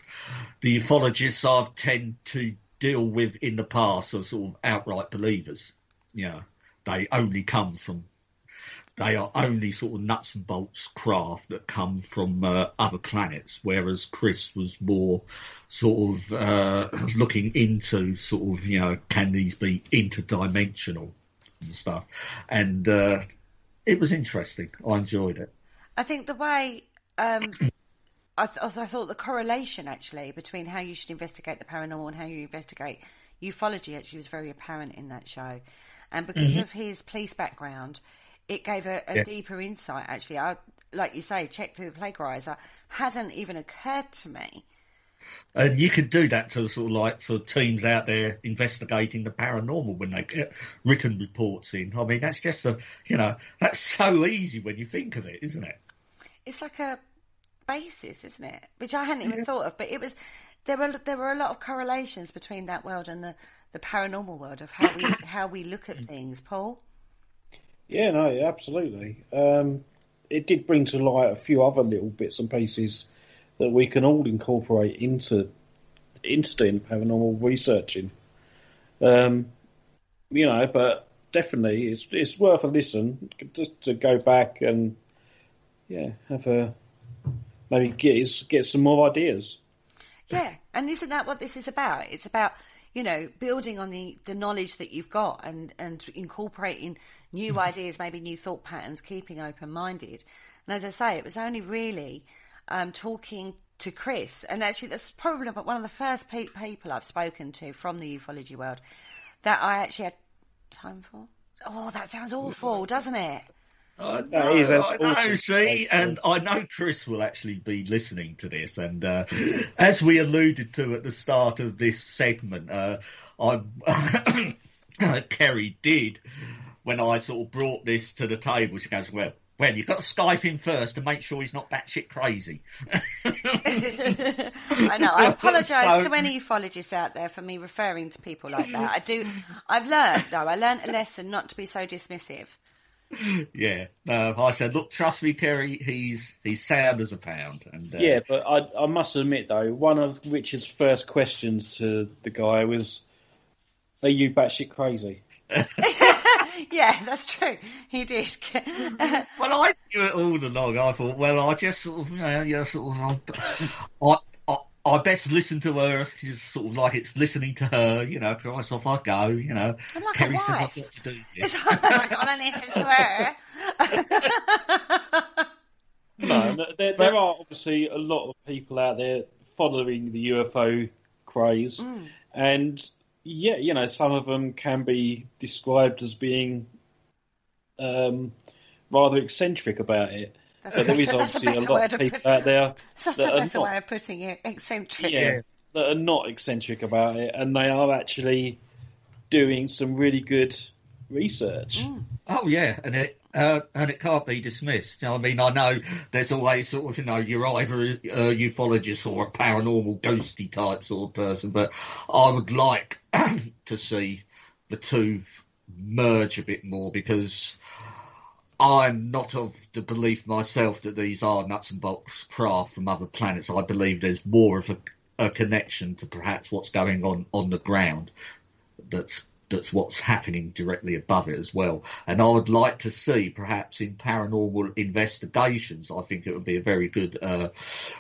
ufologists I've tend to deal with in the past are sort of outright believers. You know, they are only sort of nuts and bolts craft that come from other planets, whereas Chris was more sort of looking into sort of, you know, can these be interdimensional and stuff. And it was interesting. I enjoyed it. I think the way I thought the correlation actually between how you should investigate the paranormal and how you investigate ufology actually was very apparent in that show. And because of his police background, it gave a deeper insight, actually. I, like you say, check through the plagiarizer. Hadn't even occurred to me. And you could do that to sort of like for teams out there investigating the paranormal when they get written reports in. I mean, that's just that's so easy when you think of it, isn't it? It's like a basis, isn't it? Which I hadn't even thought of, but it was. There were a lot of correlations between that world and the paranormal world of how we look at things, Paul. Yeah, no, absolutely. It did bring to light a few other little bits and pieces that we can all incorporate into doing paranormal researching. You know, but definitely it's worth a listen just to go back and have maybe get some more ideas. Yeah, and isn't that what this is about? It's about, you know, building on the knowledge that you've got and incorporating new ideas, maybe new thought patterns, keeping open-minded. And as I say, it was only really talking to Chris, and actually that's probably one of the first people I've spoken to from the ufology world that I actually had time for. Oh, that sounds awful, doesn't it? I know, see, and I know Chris will actually be listening to this, and as we alluded to at the start of this segment, Kerry did, when I sort of brought this to the table, she goes, well, you've got to Skype him first to make sure he's not batshit crazy. I know. I apologise to any ufologists out there for me referring to people like that. I do. I've learned, though. I learned a lesson not to be so dismissive. Yeah, I said, look, trust me, Kerry, he's sound as a pound. And yeah, but I must admit though, one of Richard's first questions to the guy was, "Are you batshit crazy?" Yeah, that's true. He did. Well, I knew it all along. I thought, well, I just sort of, I best listen to her. It's sort of like it's listening to her, you know. Christ, off I go, you know. I'm like Kerry a says wife. I've got to do this. I've got to listen to her. No, there are obviously a lot of people out there following the UFO craze, and yeah, you know, some of them can be described as being rather eccentric about it. But there is obviously a lot of people out there Such a better way of putting it, eccentric. Yeah, that are not eccentric about it, and they are actually doing some really good research. Oh yeah, and it can't be dismissed. You know, I mean, I know there's always sort of, you know, you're either a ufologist or a paranormal ghosty type sort of person, but I would like to see the two merge a bit more, because I'm not of the belief myself that these are nuts and bolts craft from other planets. I believe there's more of a connection to perhaps what's going on the ground that's that's what's happening directly above it as well. And I would like to see, perhaps in paranormal investigations, I think it would be a very good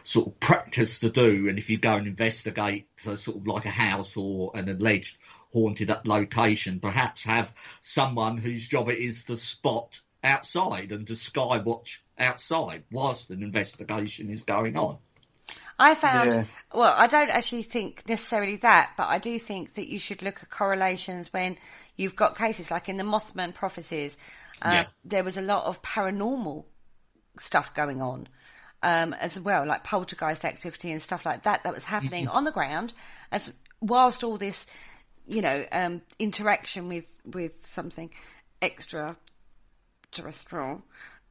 sort of practice to do. And if you go and investigate sort of like a house or an alleged haunted location, perhaps have someone whose job it is to spot outside and to sky watch outside whilst an investigation is going on. I found, well, I don't actually think necessarily that, but I do think that you should look at correlations when you've got cases like in the Mothman prophecies. There was a lot of paranormal stuff going on as well, like poltergeist activity and stuff like that was happening on the ground, as whilst all this, interaction with something extraterrestrial.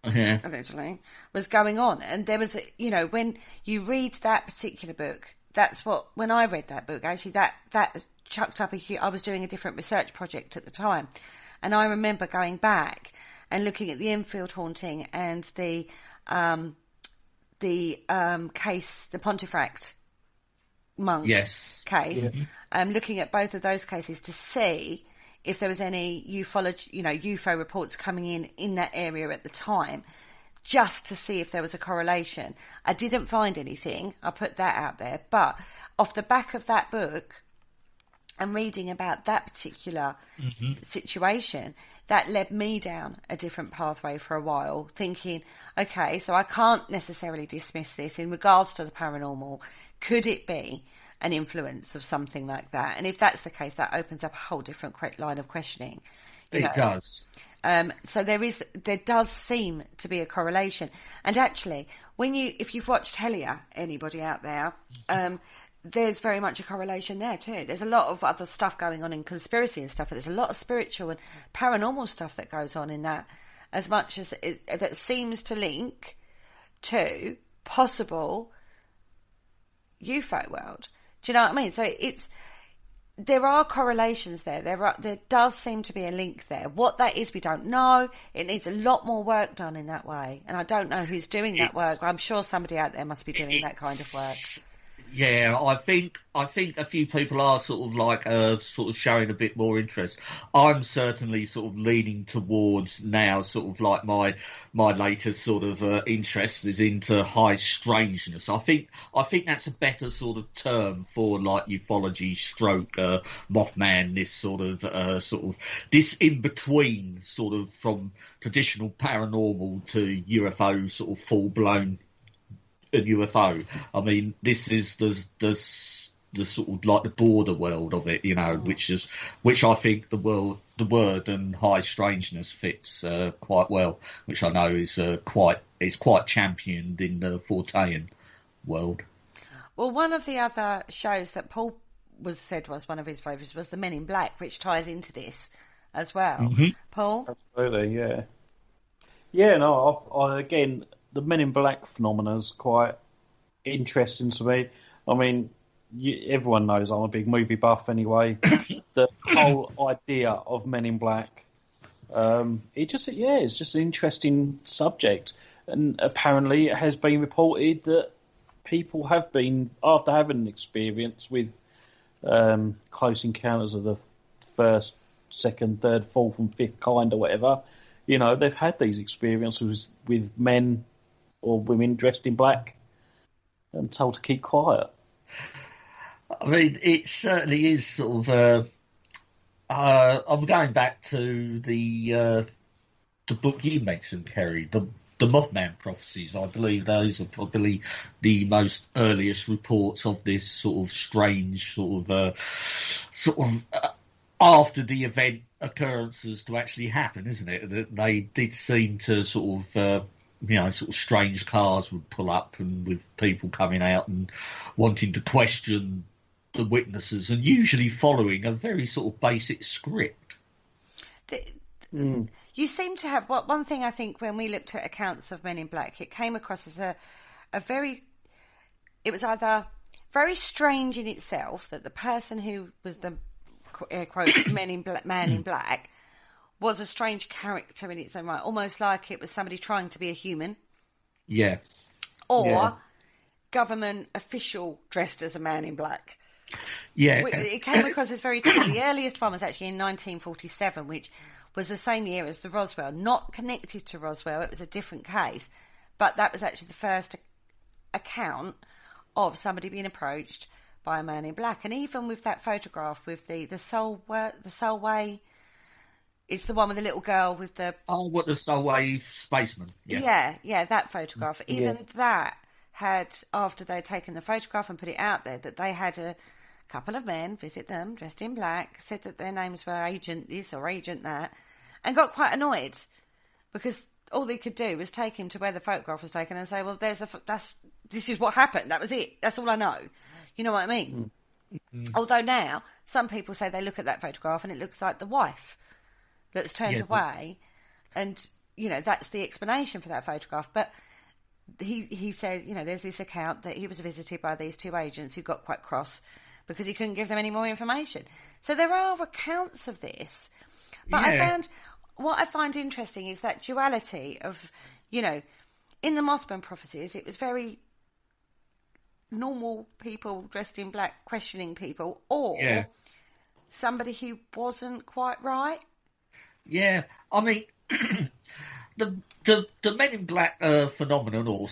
Allegedly, was going on. And there was, when you read that particular book, when I read that book, actually that chucked up I was doing a different research project at the time. And I remember going back and looking at the Enfield haunting and the case, the Pontefract monk case, looking at both of those cases to see if there was any UFO reports coming in that area at the time, just to see if there was a correlation. I didn't find anything. I put that out there. But off the back of that book and reading about that particular situation, that led me down a different pathway for a while, thinking, okay, so I can't necessarily dismiss this in regards to the paranormal. Could it be an influence of something like that? And if that's the case, that opens up a whole different line of questioning. It does. So there does seem to be a correlation. And actually, if you've watched Hellier, anybody out there, there's very much a correlation there too. There's a lot of other stuff going on in conspiracy and stuff, but there's a lot of spiritual and paranormal stuff that goes on in that, as much as that seems to link to possible UFO world. Do you know what I mean? So there are correlations there. There does seem to be a link there. What that is, we don't know. It needs a lot more work done in that way. And I don't know who's doing that work. I'm sure somebody out there must be doing that kind of work. Yeah, I think a few people are sort of like sort of showing a bit more interest. I'm certainly sort of leaning towards now, sort of like my latest sort of interest is into high strangeness. I think that's a better sort of term for like ufology stroke Mothman. This sort of this in between sort of from traditional paranormal to UFO sort of full blown. A UFO. I mean, this is the sort of like the border world of it, which I think the word and high strangeness fits quite well, which I know is quite championed in the Fortean world. Well, one of the other shows that Paul said was one of his favourites was the Men in Black, which ties into this as well. Paul? Absolutely, yeah. Yeah, no, I again, the Men in Black phenomena is quite interesting to me. I mean, everyone knows I'm a big movie buff anyway. The whole idea of Men in Black, it's just an interesting subject. And apparently it has been reported that people have been, after having an experience with close encounters of the first, second, third, fourth and fifth kind or whatever, they've had these experiences with men or women dressed in black and told to keep quiet. I mean, it certainly is sort of. I'm going back to the book you mentioned, Kerry, the Mothman prophecies. I believe those are probably the most earliest reports of this sort of strange sort of after the event occurrences to actually happen, isn't it? That they did seem to sort of. Sort of strange cars would pull up and with people coming out and wanting to question the witnesses and usually following a very sort of basic script. You seem to have one thing I think when we looked at accounts of Men in Black, it came across as it was either very strange in itself that the person who was the air quote man in black was a strange character in its own right, almost like it was somebody trying to be a human. Yeah. Or government official dressed as a man in black. Yeah. It came across as very true. The earliest one was actually in 1947, which was the same year as the Roswell. Not connected to Roswell, it was a different case. But that was actually the first account of somebody being approached by a man in black. And even with that photograph with the Solway, it's the one with the little girl with the... Oh, what, the Solway spaceman. Yeah, that photograph. Even that had, after they'd taken the photograph and put it out there, that they had a couple of men visit them dressed in black, said that their names were Agent this or Agent that, and got quite annoyed because all they could do was take him to where the photograph was taken and say, well, this is what happened. That was it. That's all I know. You know what I mean? Mm-hmm. Although now some people say they look at that photograph and it looks like the wife that's turned away, and that's the explanation for that photograph. But he said, there's this account that he was visited by these two agents who got quite cross because he couldn't give them any more information. So there are accounts of this, but what I find interesting is that duality of, in the Mothman prophecies, it was very normal people dressed in black questioning people, or somebody who wasn't quite right. Yeah, I mean, the Men in Black phenomenon or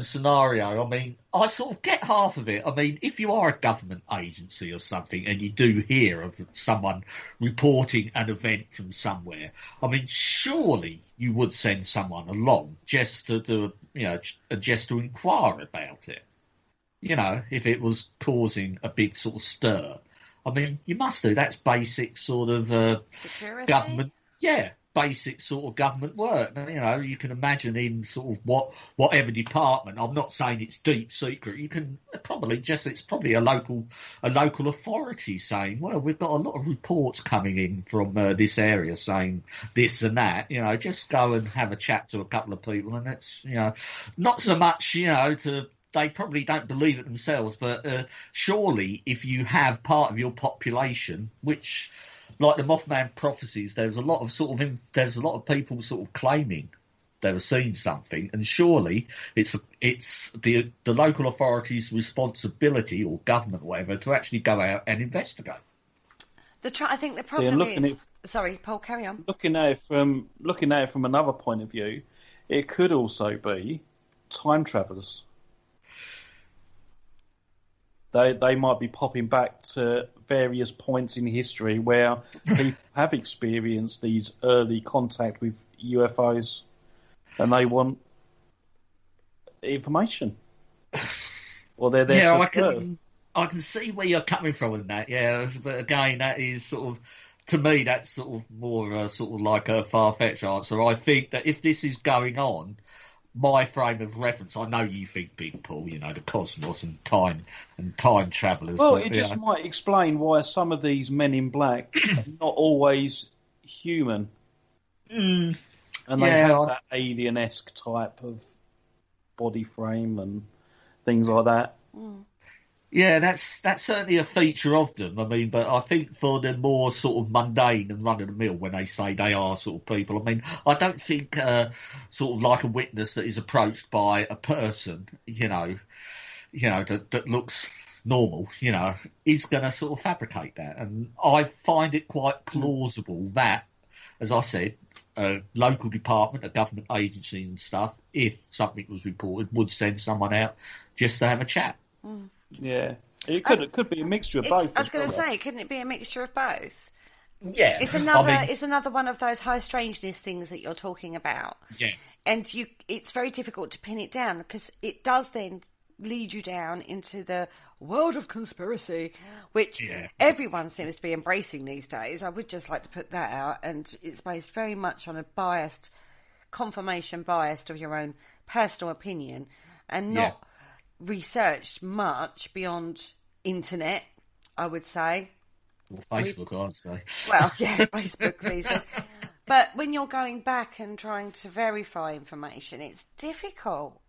scenario, I mean, I sort of get half of it. I mean, if you are a government agency or something and you do hear of someone reporting an event from somewhere, I mean, surely you would send someone along just to do, just to inquire about it. If it was causing a big sort of stir. I mean, you must do. That's basic sort of government. Yeah, basic sort of government work. You can imagine in sort of whatever department. I'm not saying it's deep secret. You can probably it's probably a local authority saying, well, we've got a lot of reports coming in from this area saying this and that. Just go and have a chat to a couple of people, and that's not so much they probably don't believe it themselves, but surely if you have part of your population, which, like the Mothman prophecies, there's a lot of people sort of claiming they were seeing something, and surely it's the local authorities' responsibility, or government, or whatever, to actually go out and investigate. I think the problem is. Sorry, Paul, carry on. Looking at it from another point of view, it could also be time travelers. They might be popping back to various points in history where people have experienced these early contact with UFOs, and they want information. Or they're there to observe. I can see where you're coming from in that, but again, that is sort of, to me, that's sort of more sort of like a far-fetched answer. I think that if this is going on, my frame of reference, I know you think big, Paul, the cosmos and time travellers. Well, it just might explain why some of these men in black are not always human. And they have that alien-esque type of body frame and things like that. Yeah, that's certainly a feature of them. I mean, but I think for the more sort of mundane and run-of-the-mill, when they say they are sort of people, I mean, I don't think sort of like a witness that is approached by a person, that looks normal, is going to sort of fabricate that. And I find it quite plausible that, as I said, a local department, a government agency and stuff, if something was reported, would send someone out just to have a chat. Yeah, it could be a mixture of both. I was going to say, couldn't it be a mixture of both? Yeah, it's another one of those high strangeness things that you're talking about. Yeah, and it's very difficult to pin it down because it does then lead you down into the world of conspiracy, which everyone seems to be embracing these days. I would just like to put that out, and it's based very much on a confirmation bias of your own personal opinion, and not researched much beyond internet, I would say. Or Facebook, I'd say. Well, yeah, Facebook these days. But when you're going back and trying to verify information, it's difficult.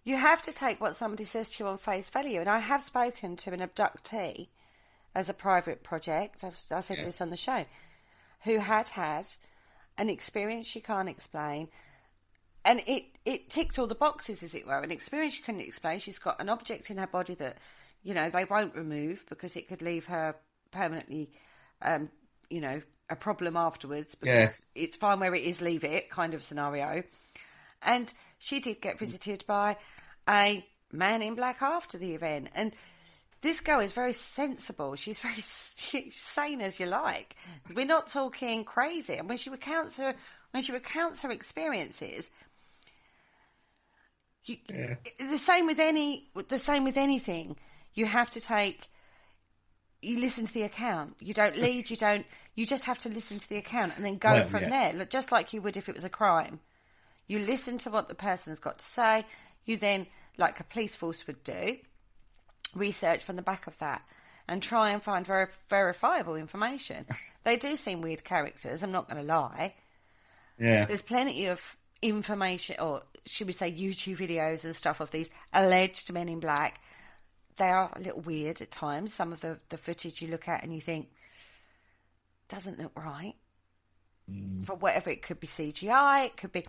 You have to take what somebody says to you on face value. And I have spoken to an abductee as a private project, I said this on the show, who had an experience she can't explain. And it ticked all the boxes, as it were. An experience she couldn't explain. She's got an object in her body that you know, they won't remove because it could leave her permanently, you know, a problem afterwards, because it's fine where it is, leave it kind of scenario. And she did get visited by a man in black after the event. And this girl is very sensible. She's very sane as you like. We're not talking crazy. And when she recounts her experiences, the same with anything. You have to you listen to the account. You don't lead. You just have to listen to the account and then go from there. Just like you would if it was a crime. You listen to what the person's got to say. You then, like a police force would do, research from the back of that and try and find verifiable information. They do seem weird characters, I'm not going to lie. Yeah. There's plenty of information, or should we say YouTube videos and stuff of these alleged men in black. They are a little weird at times. Some of the footage you look at and you think, doesn't look right. For whatever, it could be CGI, it could be...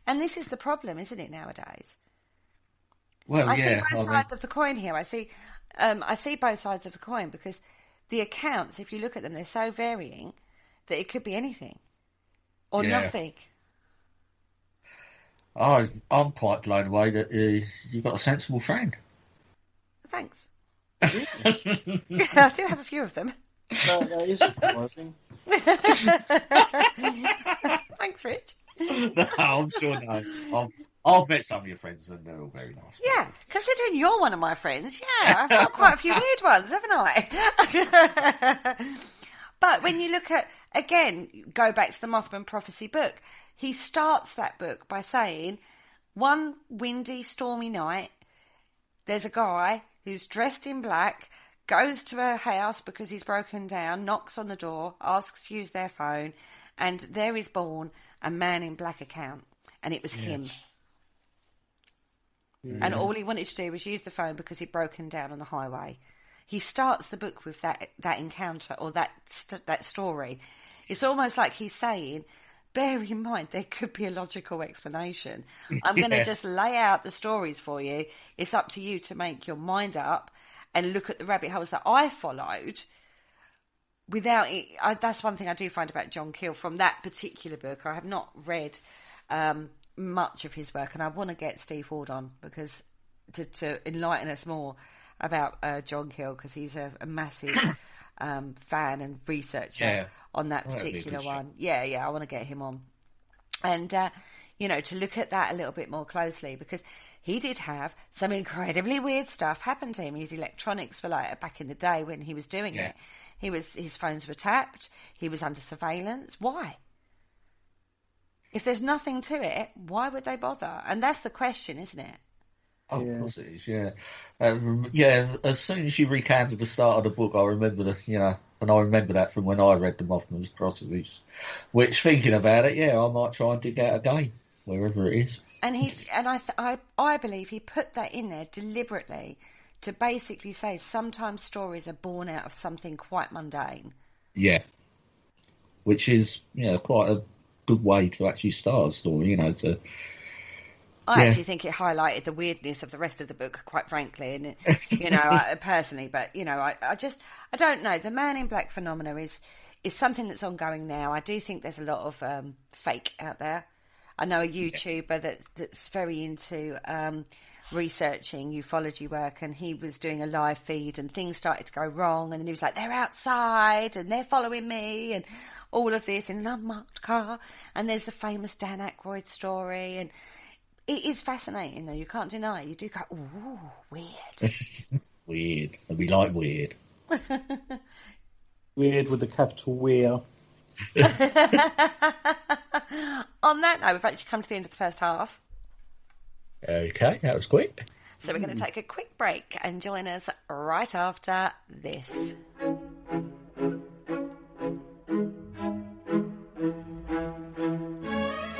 And this is the problem, isn't it, nowadays? Well, I see both sides of the coin here. I see both sides of the coin, because the accounts, if you look at them, they're so varying that it could be anything or nothing. I'm quite blown away that you've got a sensible friend. Thanks. I do have a few of them. That is surprising. Thanks, Rich. No, I'm sure no. I've met some of your friends and they're all very nice. Yeah, considering you're one of my friends, I've got quite a few weird ones, haven't I? But when you look at, again, go back to the Mothman Prophecy book, he starts that book by saying, one windy, stormy night, there's a guy who's dressed in black, goes to a house because he's broken down, knocks on the door, asks to use their phone, and there is born a man in black account. And it was him. And all he wanted to do was use the phone because he'd broken down on the highway. He starts the book with that encounter, or that story. It's almost like he's saying, bear in mind, there could be a logical explanation. I'm going to just lay out the stories for you. It's up to you to make your mind up and look at the rabbit holes that I followed. Without it, that's one thing I do find about John Keel from that particular book. I have not read much of his work, and I want to get Steve Ward on because to enlighten us more about John Keel, because he's a massive fan and researcher on that particular one. I want to get him on, and to look at that a little bit more closely, because he did have some incredibly weird stuff happen to him. His electronics were back in the day when he was doing it. His phones were tapped. He was under surveillance. Why? If there's nothing to it, why would they bother? And that's the question, isn't it? Oh, of course it is, as soon as you recounted the start of the book, I remember and I remember that from when I read the Mothman's Prophecy, which, thinking about it, I might try and dig out again, wherever it is. And I believe he put that in there deliberately to basically say sometimes stories are born out of something quite mundane. Yeah. Which is, quite a good way to actually start a story, I actually think it highlighted the weirdness of the rest of the book, quite frankly, and personally. But I don't know. The Man in Black phenomena is something that's ongoing now. I do think there's a lot of fake out there. I know a YouTuber that's very into researching ufology work, and he was doing a live feed, and things started to go wrong, and then he was like, "They're outside, and they're following me," and all of this in an unmarked car. And there's the famous Dan Aykroyd story, and it is fascinating, though. You can't deny it. You do go, ooh, weird. Weird. And we like weird. Weird with the capital weir. On that note, we've actually come to the end of the first half. Okay, that was quick. So we're going to take a quick break and join us right after this.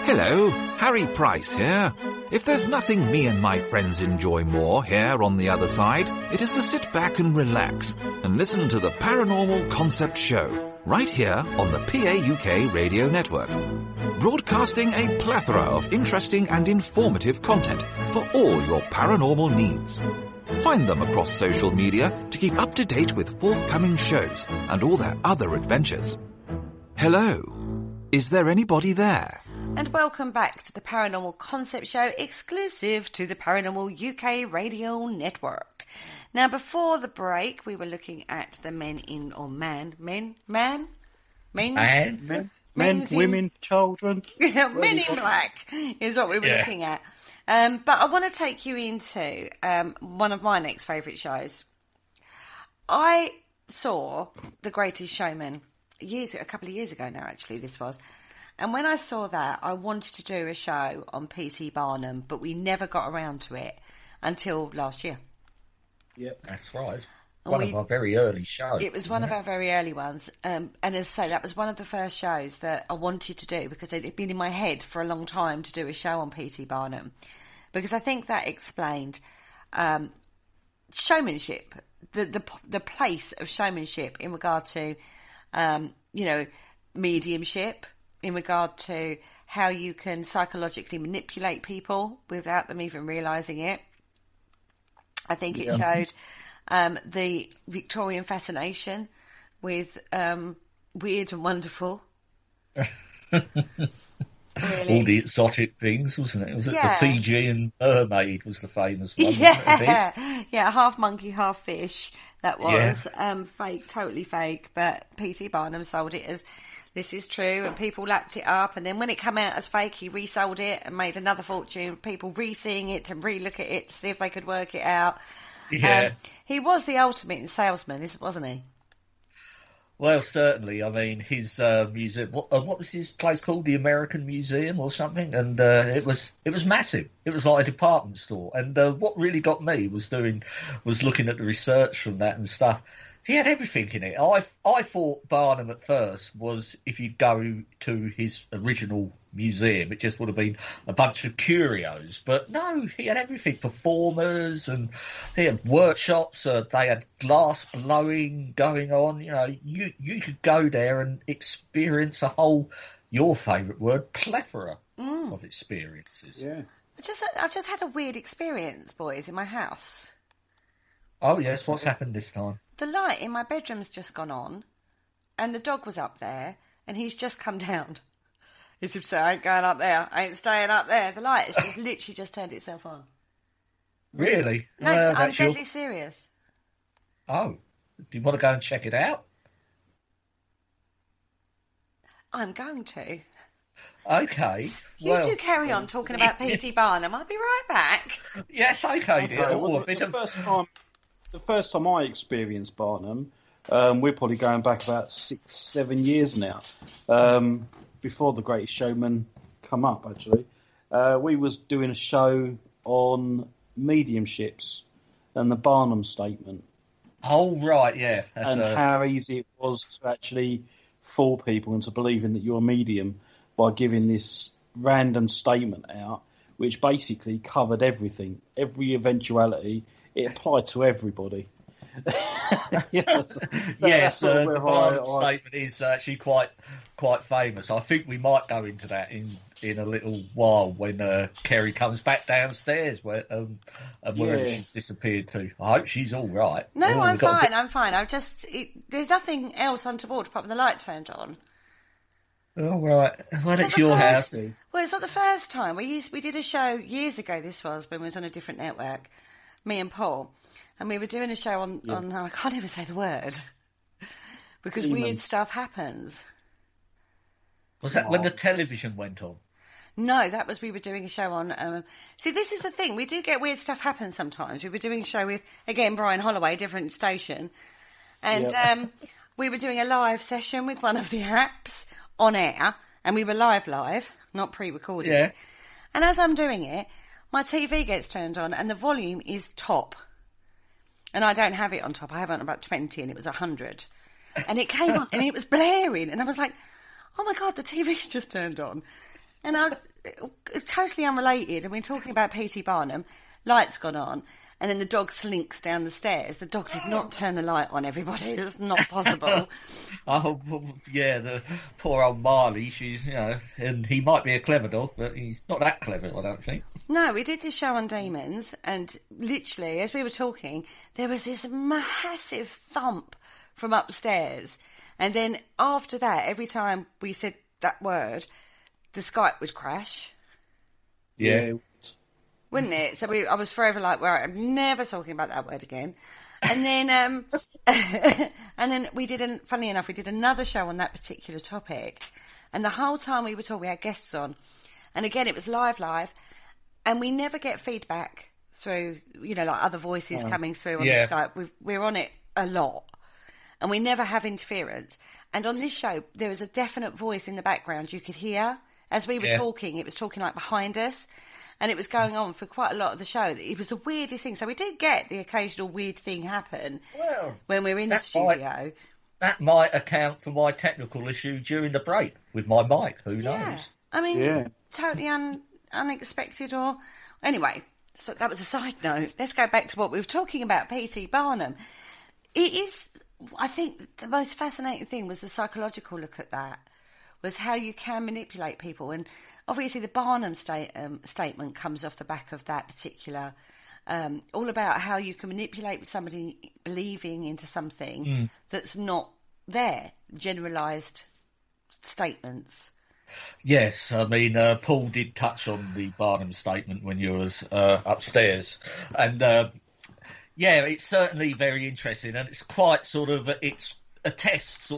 Hello, Harry Price here. If there's nothing me and my friends enjoy more here on the other side, it is to sit back and relax and listen to the Paranormal Concept Show, right here on the PAUK Radio Network. Broadcasting a plethora of interesting and informative content for all your paranormal needs. Find them across social media to keep up to date with forthcoming shows and all their other adventures. Hello, is there anybody there? And welcome back to the Paranormal Concept Show, exclusive to the Paranormal UK Radio Network. Now, before the break, we were looking at the men, women, children. Men in Black is what we were looking at. But I want to take you into one of my next favourite shows. I saw The Greatest Showman a couple of years ago now, actually, this was. And when I saw that, I wanted to do a show on P.T. Barnum, but we never got around to it until last year. Yep, that's right. It's one of our very early shows. It was one of our very early ones. And as I say, that was one of the first shows that I wanted to do because it had been in my head for a long time to do a show on P.T. Barnum. Because I think that explained showmanship, the place of showmanship in regard to, mediumship, in regard to how you can psychologically manipulate people without them even realising it. I think it showed the Victorian fascination with weird and wonderful. Really. All the exotic things, wasn't it? Was it the Fijian mermaid was the famous one? Yeah, half monkey, half fish. That was fake, totally fake. But P.T. Barnum sold it as this is true, and people lapped it up. And then when it came out as fake, he resold it and made another fortune. People re-seeing it to re-look at it to see if they could work it out. Yeah, he was the ultimate salesman, wasn't he? Well, certainly. I mean, his museum. What was his place called? The American Museum or something? And it was massive. It was like a department store. And what really got me was looking at the research from that and stuff. He had everything in it. I thought Barnum at first was, if you go to his original museum, it just would have been a bunch of curios. But no, he had everything. Performers, and he had workshops. They had glass blowing going on. You know, you could go there and experience a whole, your favourite word, plethora of experiences. Yeah. I've just had a weird experience, boys, in my house. Oh, yes. What's happened this time? The light in my bedroom's just gone on, and the dog was up there, and he's just come down. As if to say, I ain't going up there. I ain't staying up there. The light has just literally just turned itself on. Really? No, I'm deadly serious. Oh. Do you want to go and check it out? I'm going to. Okay. You two carry on talking about P.T. Barnum. I'll be right back. Yes, okay, dear. The first time I experienced Barnum, we're probably going back about 6-7 years now, before The Greatest Showman come up, actually. We was doing a show on mediumships and the Barnum statement. Oh, right, yeah. How easy it was to actually fool people into believing that you're a medium by giving this random statement out, which basically covered everything, every eventuality. It applied to everybody. Yes, the Barnum statement is actually quite famous. I think we might go into that in a little while when Kerry comes back downstairs wherever she's disappeared to. I hope she's all right. No, I'm fine. I'm fine. There's nothing else untoward apart from the light turned on. All right. Well, it's your house. Well, it's not the first time. We did a show years ago. This was when we was on a different network. Me and Paul, and we were doing a show on I can't even say the word because weird stuff happens. Was that when the television went on? No, we were doing a show on. See, this is the thing. We do get weird stuff happen sometimes. We were doing a show with, again, Brian Holloway, different station, and we were doing a live session with one of the apps on air, and we were live, not pre-recorded. Yeah. And as I'm doing it, my TV gets turned on and the volume is top. And I don't have it on top. I have it on about 20 and it was 100. And it came on and it was blaring. And I was like, oh my God, the TV's just turned on. And it's totally unrelated. And we're talking about P.T. Barnum. Lights gone on. and then the dog slinks down the stairs. The dog did not turn the light on, everybody. That's not possible. Oh, yeah, the poor old Marley, she's, and he might be a clever dog, but he's not that clever, I don't think. No, we did this show on demons, and literally, as we were talking, there was this massive thump from upstairs. And then after that, every time we said that word, the Skype would crash. Yeah. Wouldn't it? So I was forever like, well, I'm never talking about that word again. And then, and then funny enough, we did another show on that particular topic. And the whole time we were talking, we had guests on. And again, it was live. And we never get feedback through, like other voices coming through on the Skype. We're on it a lot. And we never have interference. And on this show, there was a definite voice in the background you could hear. As we were talking, it was talking like behind us. And it was going on for quite a lot of the show. It was the weirdest thing. So we do get the occasional weird thing happen when we're in the studio. That might account for my technical issue during the break with my mic. Who knows? I mean, totally unexpected or... Anyway, so that was a side note. Let's go back to what we were talking about, P.T. Barnum. It is... I think the most fascinating thing was the psychological look at that, was how you can manipulate people. And obviously the Barnum statement comes off the back of that particular, all about how you can manipulate somebody believing into something that's not there, generalised statements. Yes, I mean, Paul did touch on the Barnum statement when you was upstairs. And... yeah, it's certainly very interesting, and it's quite it's a test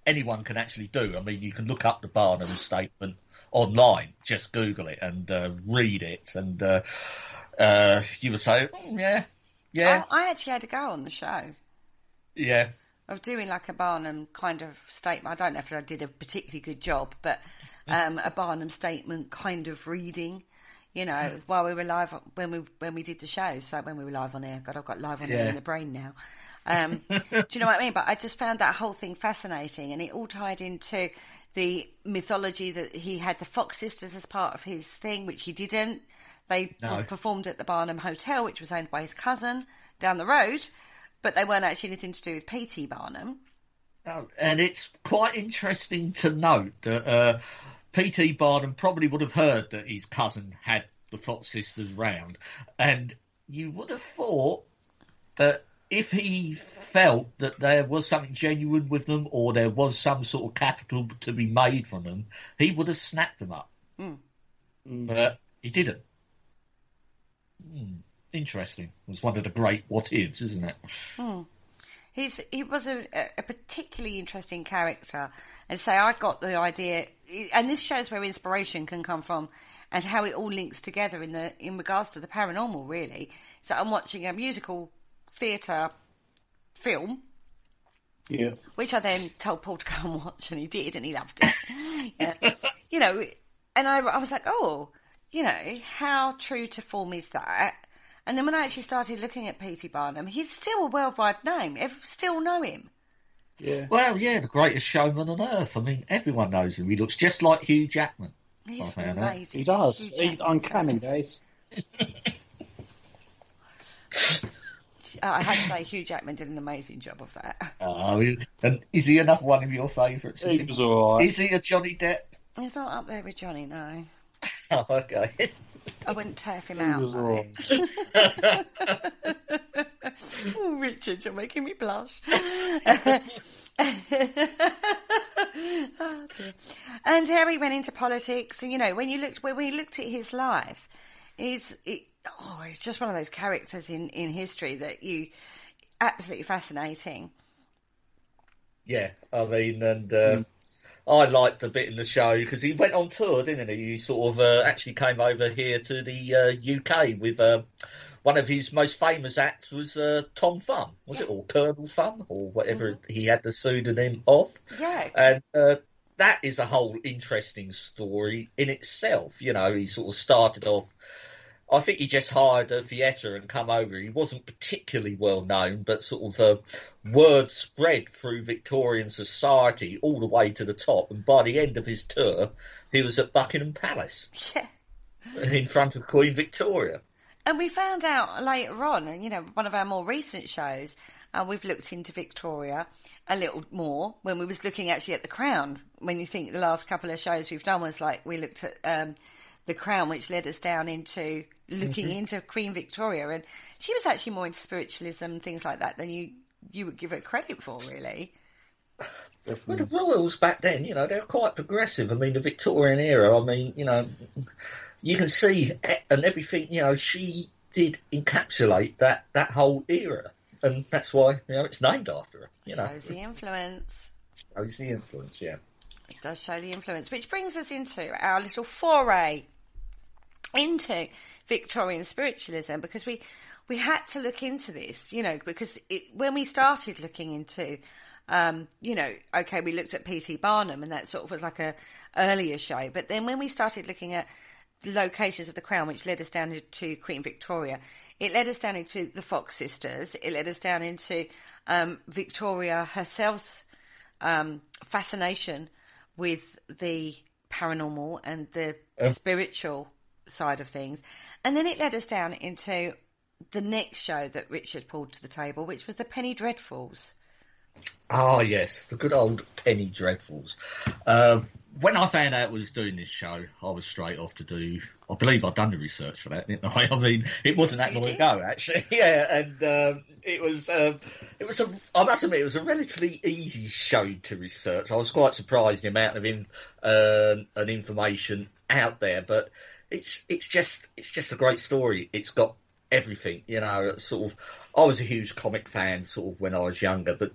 anyone can actually do. I mean, you can look up the Barnum statement online, just Google it and read it, and you would say, yeah. I actually had to go on the show. Yeah. Of doing like a Barnum kind of statement. I don't know if I did a particularly good job, but a Barnum statement kind of reading. While we were live when we did the show. So when we were live on air, God, I've got live on air in the brain now. Do you know what I mean? But I just found that whole thing fascinating, and it all tied into the mythology that he had the Fox sisters as part of his thing, which he didn't. They performed at the Barnum Hotel, which was owned by his cousin down the road, but they weren't actually anything to do with P.T. Barnum. Oh, and it's quite interesting to note that P.T. Barnum probably would have heard that his cousin had the Fox sisters round, and you would have thought that if he felt that there was something genuine with them, or there was some sort of capital to be made from them, he would have snapped them up. But he didn't. Interesting. It was one of the great what-ifs, isn't it? He was a particularly interesting character. And so I got the idea, and this shows where inspiration can come from and how it all links together in regards to the paranormal, really. So I'm watching a musical theatre film, which I then told Paul to go and watch, and he did, and he loved it. And I was like, how true to form is that? And then when I actually started looking at P.T. Barnum, he's still a worldwide name. Still know him. Yeah. Well, the greatest showman on earth. I mean, everyone knows him. He looks just like Hugh Jackman. He's amazing. He does. He's uncanny days. I have to say, Hugh Jackman did an amazing job of that. Oh, and is he another one of your favourites? He was all right. Is he a Johnny Depp? He's not up there with Johnny, no. Oh, okay. I wouldn't turf him out. He was all right. Oh, Richard, you're making me blush. Oh, dear. And how he went into politics, and when we looked at his life, it's just one of those characters in history that absolutely fascinating. Yeah, I mean, and I liked the bit in the show because he went on tour, didn't he? He sort of actually came over here to the UK with one of his most famous acts was Tom Thumb, was it, or Colonel Thumb, or whatever he had the pseudonym of. Yeah. And that is a whole interesting story in itself. He sort of started off, I think he just hired a theatre and come over. He wasn't particularly well known, but sort of word spread through Victorian society all the way to the top. And by the end of his tour, he was at Buckingham Palace in front of Queen Victoria. And we found out later on, and one of our more recent shows, we've looked into Victoria a little more when we was looking actually at the Crown. When you think the last couple of shows we've done was like we looked at the Crown, which led us down into looking into Queen Victoria, and she was actually more into spiritualism, things like that, than you would give her credit for, really. Well, the royals back then, they were quite progressive. I mean, the Victorian era, I mean, you can see, and everything, she did encapsulate that whole era. And that's why, it's named after her. Shows the influence. Shows the influence, yeah. It does show the influence, which brings us into our little foray into Victorian spiritualism, because we had to look into this, because when we started looking into, okay, we looked at P.T. Barnum, and that sort of was like a earlier show. But then when we started looking at the locations of the Crown, which led us down to Queen Victoria, it led us down into the Fox sisters. It led us down into Victoria herself's fascination with the paranormal and the spiritual side of things. And then it led us down into the next show that Richard pulled to the table, which was the Penny Dreadfuls. Oh, yes, the good old Penny Dreadfuls. When I found out we was doing this show, I was straight off to do... I believe I'd done the research for that, didn't I? I mean, it wasn't that long ago, actually. Yeah, and it was I must admit, it was a relatively easy show to research. I was quite surprised the amount of information out there, but it's just a great story. It's got everything, sort of... I was a huge comic fan sort of when I was younger, but,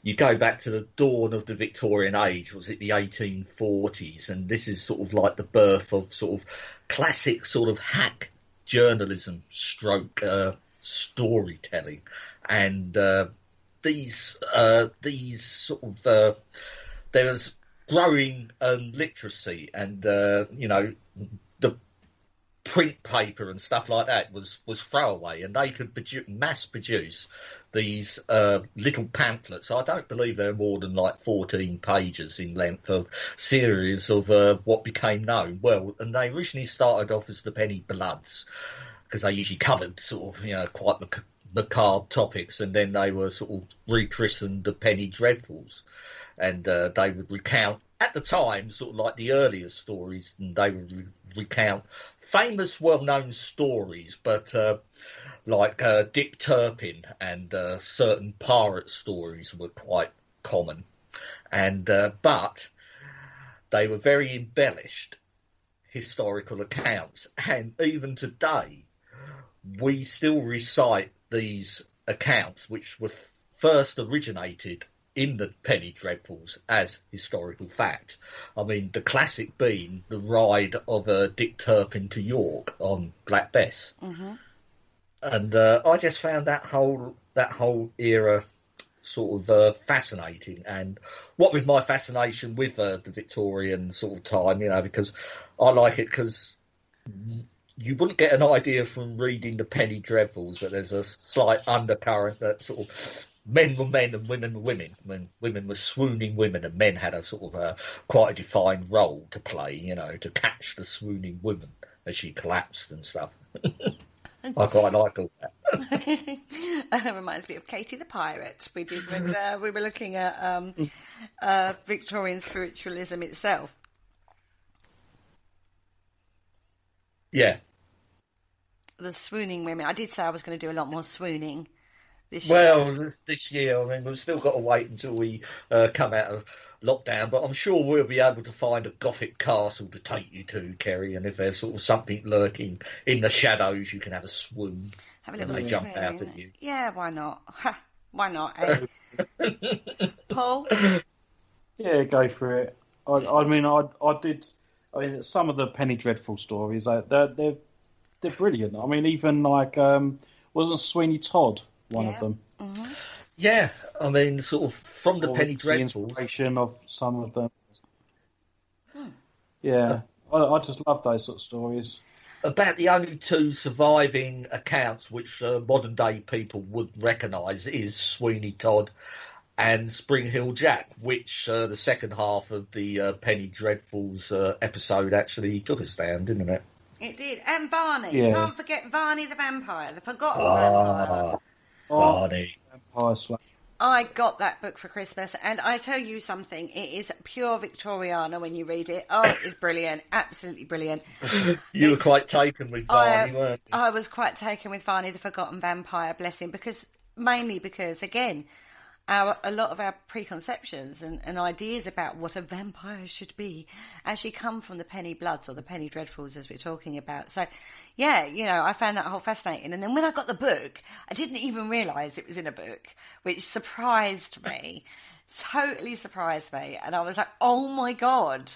you go back to the dawn of the Victorian age, was it the 1840s? And this is sort of like the birth of sort of classic sort of hack journalism stroke storytelling. And these sort of... there's growing literacy and, the print paper and stuff like that was throwaway, and they could mass produce these little pamphlets. I don't believe they're more than like 14 pages in length of series of what became known. Well, and they originally started off as the Penny Bloods, because they usually covered sort of, quite macabre topics, and then they were sort of rechristened the Penny Dreadfuls. And they would recount, at the time, sort of like the earlier stories, and they would recount famous, well-known stories, but like Dick Turpin and certain pirate stories were quite common. And but they were very embellished historical accounts, and even today we still recite these accounts, which were first originated in the Penny Dreadfuls as historical fact. I mean, the classic being the ride of Dick Turpin to York on Black Bess. Mm-hmm. And I just found that whole era sort of fascinating. And what with my fascination with the Victorian sort of time, because I like it because you wouldn't get an idea from reading the Penny Dreadfuls, but there's a slight undercurrent that sort of men were men and women were women. When women were swooning women, and men had a sort of quite a defined role to play, to catch the swooning woman as she collapsed and stuff. I quite like all that. It reminds me of Katie the Pirate. We did when we were looking at Victorian spiritualism itself. Yeah. The swooning women. I did say I was going to do a lot more swooning this year. Well, this year, I mean, we've still got to wait until we come out of lockdown, but I'm sure we'll be able to find a Gothic castle to take you to, Kerry, and if there's sort of something lurking in the shadows, you can have a swoon. Have a little swoon. They jump out at you. Yeah, why not? Ha, why not, eh? Paul? Yeah, go for it. I mean, some of the Penny Dreadful stories, they're brilliant. I mean, even like, wasn't Sweeney Todd one of them? Mm-hmm. Yeah, I mean, sort of from the Penny Dreadfuls. The inspiration of some of them. Yeah, I just love those sort of stories. About the only two surviving accounts which modern day people would recognise is Sweeney Todd and Spring Hill Jack, which the second half of the Penny Dreadfuls episode actually took us down, didn't it? It did. And Varney. Yeah. Can't forget Varney the vampire, the forgotten vampire. Varney. Vampire Slayer. I got that book for Christmas, and I tell you something, it is pure Victoriana when you read it. Oh, it is brilliant. Absolutely brilliant. You were quite taken with Varney, weren't you? I was quite taken with Varney the Forgotten Vampire, bless him, mainly because, again, a lot of our preconceptions and ideas about what a vampire should be actually come from the Penny Bloods or the Penny Dreadfuls, as we're talking about. So, yeah, I found that whole fascinating. And then when I got the book, I didn't even realise it was in a book, which surprised me, totally surprised me. And I was like, oh my God.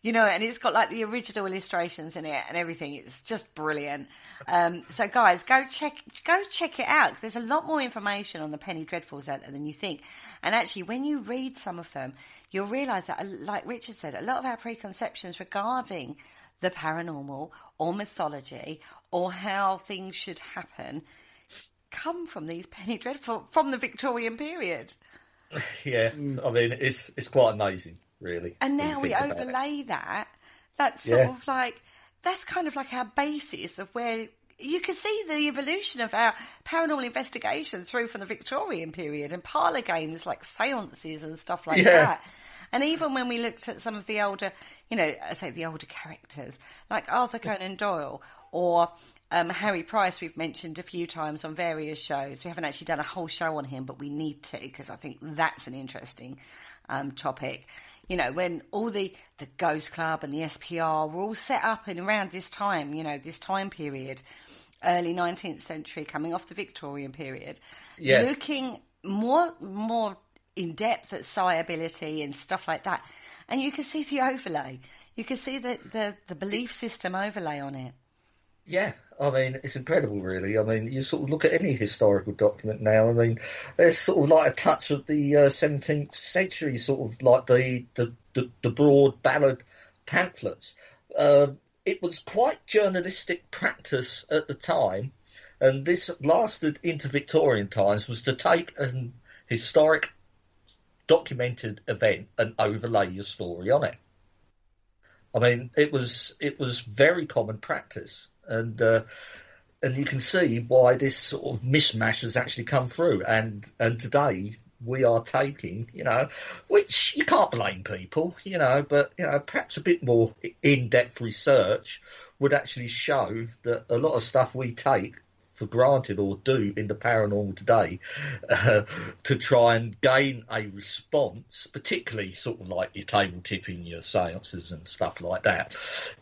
And it's got like the original illustrations in it and everything. It's just brilliant. So guys, go check it out. 'Cause there's a lot more information on the Penny Dreadfuls out there than you think. And actually, when you read some of them, you'll realise that, like Richard said, a lot of our preconceptions regarding the paranormal or mythology or how things should happen come from these Penny Dreadfuls from the Victorian period. Yeah, I mean, it's quite amazing. Really. And now we overlay that. That's sort of like, that's kind of like our basis of where you can see the evolution of our paranormal investigation through from the Victorian period and parlour games like seances and stuff like that. And even when we looked at some of the older, I say the older characters, like Arthur Conan Doyle or Harry Price, we've mentioned a few times on various shows. We haven't actually done a whole show on him, but we need to, because I think that's an interesting topic. When all the Ghost Club and the SPR were all set up in around this time, this time period, early 19th century, coming off the Victorian period, looking more in depth at psi ability and stuff like that. And you can see the overlay. You can see the belief system overlay on it. Yeah, I mean, it's incredible, really. I mean, you sort of look at any historical document now. I mean, there's sort of like a touch of the 17th century, sort of like the broad ballad pamphlets. It was quite journalistic practice at the time, and this lasted into Victorian times, was to take an historic documented event and overlay your story on it. I mean, it was very common practice. And you can see why this sort of mishmash has actually come through. And today we are taking, which you can't blame people, but, perhaps a bit more in-depth research would actually show that a lot of stuff we take for granted or do in the paranormal today to try and gain a response, particularly sort of like your table tipping, your seances and stuff like that,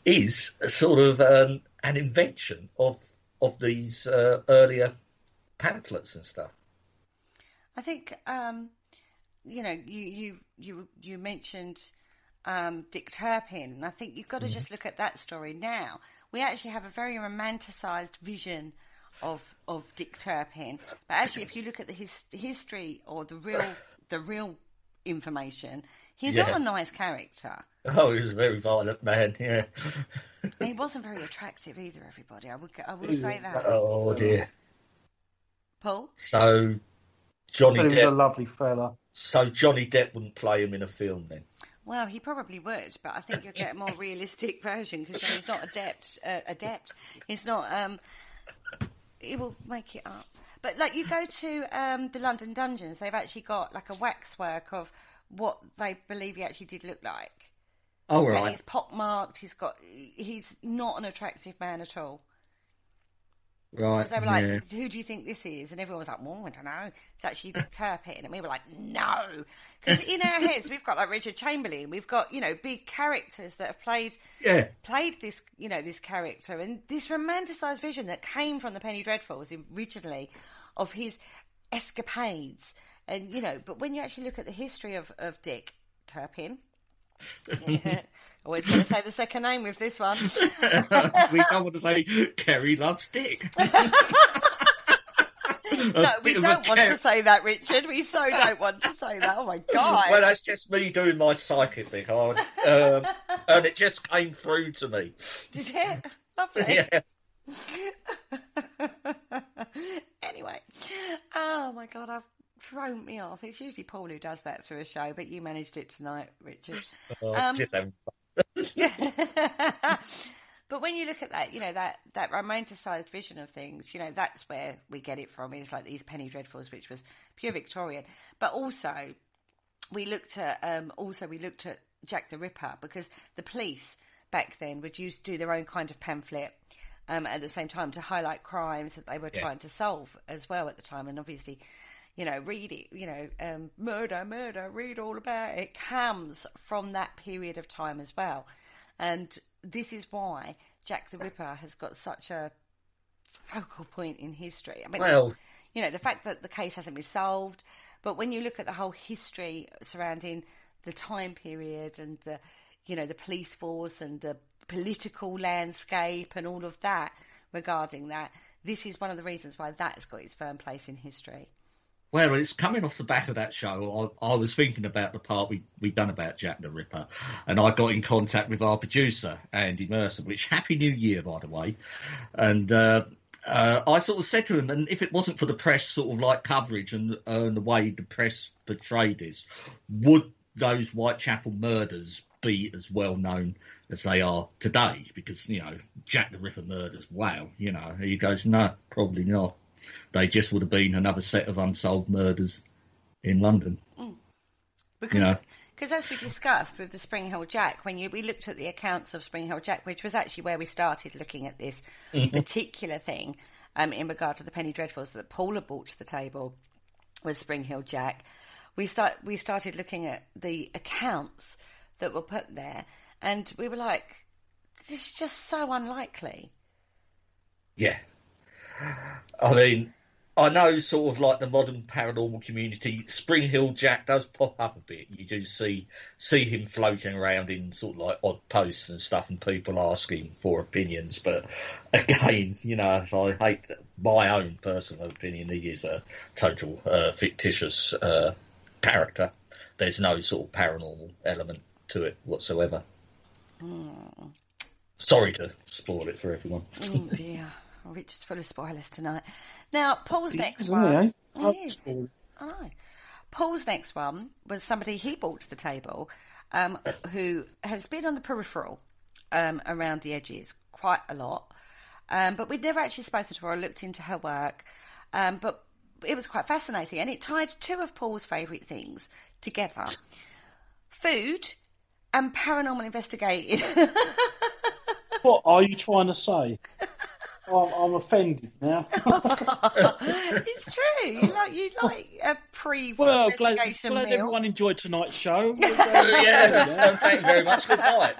is sort of an invention of these earlier pamphlets and stuff. I think you mentioned Dick Turpin, and I think you've got to just look at that story now. We actually have a very romanticised vision of Dick Turpin, but actually, if you look at the history or the real information, he's not a nice character. Oh, he was a very violent man. Yeah, he wasn't very attractive either. Everybody, I will say that. Oh dear, Paul. So Johnny Depp was a lovely fella. So Johnny Depp wouldn't play him in a film then? Well, he probably would, but I think you'll get a more realistic version because he's not adept. He's not. He will make it up. But like you go to the London Dungeons, they've actually got like a waxwork of what they believe he actually did look like. Oh right. And he's pockmarked. He's not an attractive man at all. Right. Because they were like, who do you think this is? And everyone was like, well, I don't know. It's actually Dick Turpin. And we were like, no. Because in our heads, we've got like Richard Chamberlain. We've got, big characters that have played this, this character. And this romanticised vision that came from the Penny Dreadfuls originally of his escapades. And, but when you actually look at the history of Dick Turpin, always going to say the second name with this one. We don't want to say Kerry loves Dick. No, we don't want to say that, Richard. We so don't want to say that. Oh my God. Well, that's just me doing my psychic thing, and it just came through to me. Did it? Lovely. Yeah. Anyway, oh my God, I've thrown me off. It's usually Paul who does that through a show, but you managed it tonight, Richard. Just having fun. But when you look at that, that romanticised vision of things, that's where we get it from. It's like these penny dreadfuls, which was pure Victorian. But also, we looked at Jack the Ripper, because the police back then would do their own kind of pamphlet at the same time to highlight crimes that they were trying to solve as well at the time. And obviously, read it, murder, read all about it. It comes from that period of time as well. And this is why Jack the Ripper has got such a focal point in history. I mean, the fact that the case hasn't been solved, but when you look at the whole history surrounding the time period and the police force and the political landscape and all of that regarding that, this is one of the reasons why that's got its firm place in history. Well, it's coming off the back of that show. I was thinking about the part we'd done about Jack the Ripper, and I got in contact with our producer, Andy Mercer, which Happy New Year, by the way. And I sort of said to him, and if it wasn't for the press sort of like coverage and the way the press portrayed this, would those Whitechapel murders be as well known as they are today? Because, Jack the Ripper murders, wow, he goes, no, probably not. They just would have been another set of unsolved murders in London. Because as we discussed with the Spring Hill Jack, when we looked at the accounts of Spring Hill Jack, which was actually where we started looking at this particular thing in regard to the penny dreadfuls that Paula brought to the table with Spring Hill Jack, we started looking at the accounts that were put there, and we were like, this is just so unlikely. Yeah. I mean, I know sort of like the modern paranormal community, Spring Hill Jack does pop up a bit. You do see him floating around in sort of like odd posts and stuff, and people asking for opinions. But again, I hate my own personal opinion. He is a total fictitious character. There's no sort of paranormal element to it whatsoever. Sorry to spoil it for everyone. Oh dear. Rich is full of spoilers tonight. Now, Paul's next one. Is. I know. Paul's next one was somebody he brought to the table who has been on the peripheral around the edges quite a lot. But we'd never actually spoken to her or looked into her work. But it was quite fascinating. And it tied two of Paul's favourite things together. Food and paranormal investigating. What are you trying to say? I'm offended now. It's true. You like a pre-investigation glad meal. everyone enjoyed tonight's show. Thank you very much. Good night.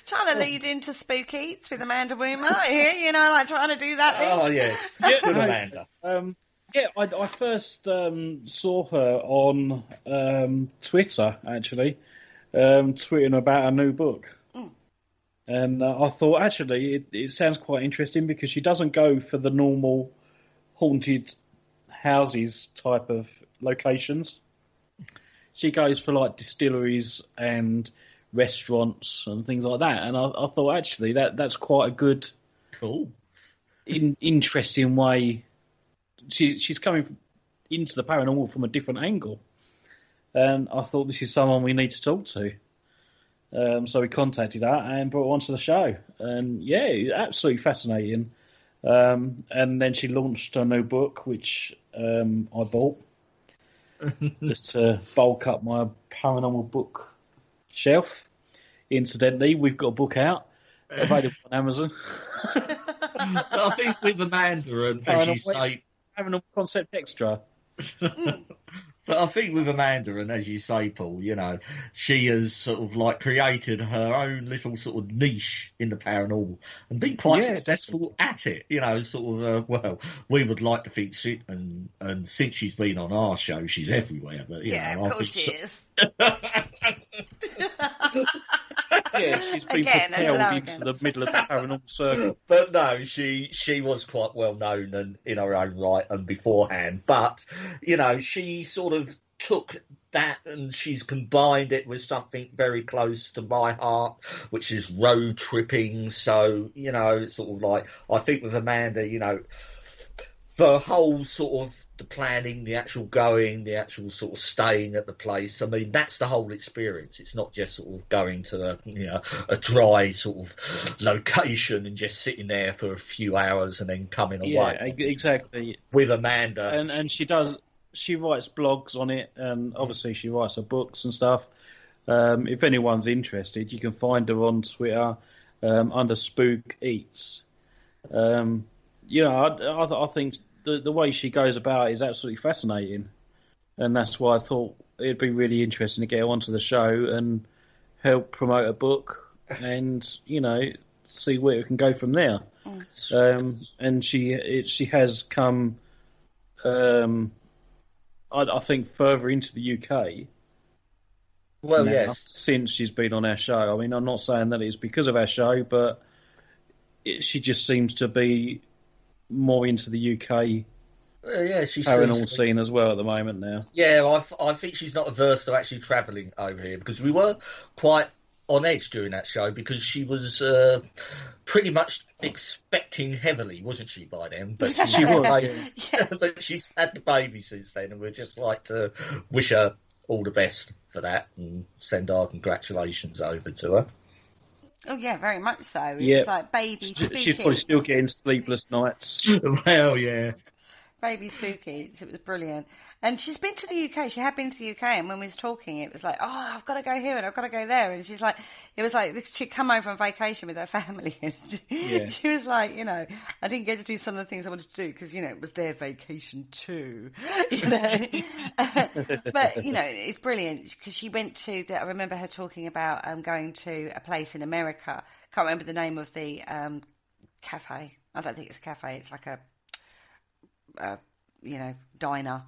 Trying to lead into Spook Eats with Amanda Woomer here, trying to do that link. Oh, yes. Good Amanda. I first saw her on Twitter, actually, tweeting about a new book. And I thought, actually, it sounds quite interesting because she doesn't go for the normal haunted houses type of locations. She goes for, like, distilleries and restaurants and things like that. And I thought, actually, that's quite a good, cool, interesting way. She's coming into the paranormal from a different angle. And I thought, this is someone we need to talk to. So we contacted her and brought her onto the show. And, absolutely fascinating. And then she launched a new book, which I bought, just to bulk up my paranormal book shelf. Incidentally, we've got a book out, available on Amazon. I think with Amanda, and as you say... Paranormal Concept Extra. But I think with Amanda, and as you say, Paul, she has sort of like created her own little sort of niche in the paranormal and been quite successful at it. We would like to think she, and since she's been on our show, she's everywhere. But of course she is. She's been propelled into the middle of the paranormal circle. But no, she was quite well known and in her own right and beforehand. But she sort of took that and she's combined it with something very close to my heart, which is road tripping. So sort of like I think with Amanda, the whole sort of the planning, the actual going, the actual sort of staying at the place. I mean, that's the whole experience. It's not just sort of going to a dry sort of location and just sitting there for a few hours and then coming away. Yeah, exactly. With Amanda. And she writes blogs on it, and obviously she writes her books and stuff. If anyone's interested, you can find her on Twitter under Spook Eats. I think the way she goes about it is absolutely fascinating, and that's why I thought it'd be really interesting to get her onto the show and help promote a book, and see where it can go from there. And she has come, I think, further into the UK. Well, yes, since she's been on our show. I mean, I'm not saying that it's because of our show, but she just seems to be more into the UK paranormal scene as well at the moment now. Yeah, I think she's not averse to actually travelling over here, because we were quite on edge during that show, because she was pretty much expecting heavily, wasn't she, by then? But she was. But she's had the baby since then, and we'd just like to wish her all the best for that and send our congratulations over to her. Oh, yeah, very much so. Yeah. It's like baby spooky. She's probably still getting sleepless nights. Well, yeah. Baby spooky. It was brilliant. And she's been to the UK. She had been to the UK, and when we was talking, it was like, oh, I've got to go here and I've got to go there. And she's like, it was like she'd come over on vacation with her family. And she was like, I didn't get to do some of the things I wanted to do because, it was their vacation too. But, it's brilliant because she went to, I remember her talking about going to a place in America. Can't remember the name of the cafe. I don't think it's a cafe. It's like a diner.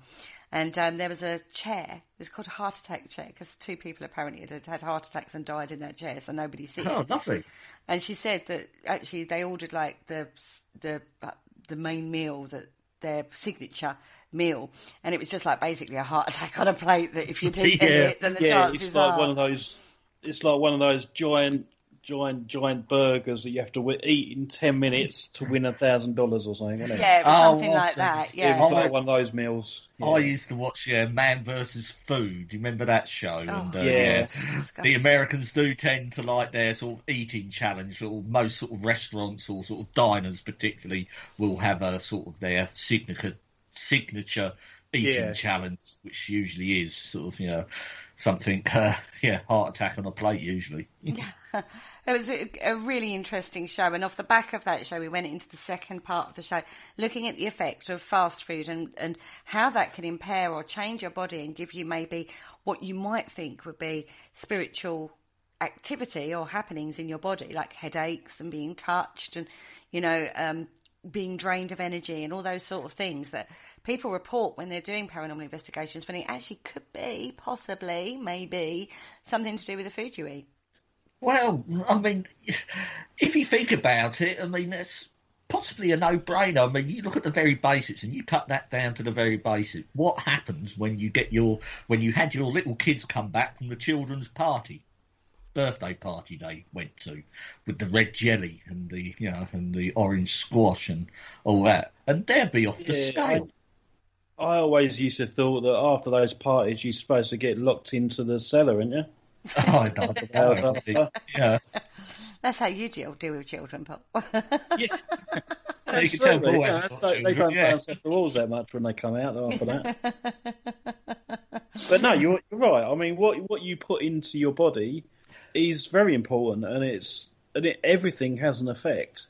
And there was a chair. It was called a heart attack chair because 2 people apparently had heart attacks and died in that chair, so nobody sees. Oh, lovely. And she said that actually they ordered like the main meal, that their signature meal, and it was just like basically a heart attack on a plate. That if you didn't get it, then the chances it's like are one of those. It's like one of those giant burgers that you have to eat in 10 minutes to win $1,000 or something, isn't it? Yeah, something like that. Yeah, it was like one of those meals. Yeah. I used to watch Man vs. Food. Do you remember that show? Oh, and, the Americans do tend to like their sort of eating challenge, or most sort of restaurants or sort of diners particularly will have a sort of their signature eating challenge, which usually is sort of, something, heart attack on a plate usually. It was a really interesting show, and off the back of that show we went into the second part of the show looking at the effect of fast food and how that can impair or change your body and give you maybe what you might think would be spiritual activity or happenings in your body, like headaches and being touched and being drained of energy and all those sort of things that people report when they're doing paranormal investigations, when it actually could be, possibly, maybe, something to do with the food you eat. Well, I mean, if you think about it, I mean, that's possibly a no-brainer. I mean, you look at the very basics and you cut that down to the very basics. What happens when you had your little kids come back from the children's birthday party they went to, with the red jelly and the orange squash and all that, and they'd be off the scale. I always used to thought that after those parties you're supposed to get locked into the cellar, aren't you? I don't know. Yeah. That's how you deal with children, Paul. Yeah. You can tell they don't bounce off the walls that much when they come out after that. But no, you're right. I mean, what you put into your body is very important, and everything has an effect.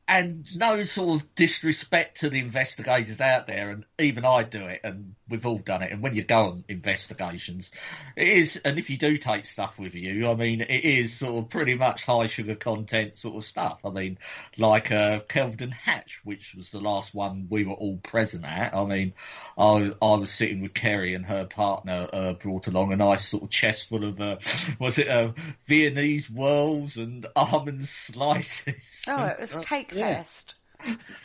And no sort of disrespect to the investigators out there, and even I do it, and we've all done it. And when you go on investigations, it is, and if you do take stuff with you, I mean, it is sort of pretty much high sugar content sort of stuff. I mean, like Kelvedon Hatch, which was the last one we were all present at. I mean, I was sitting with Kerry, and her partner brought along a nice sort of chest full of Viennese whirls and almond slices. Oh, it was cake fest.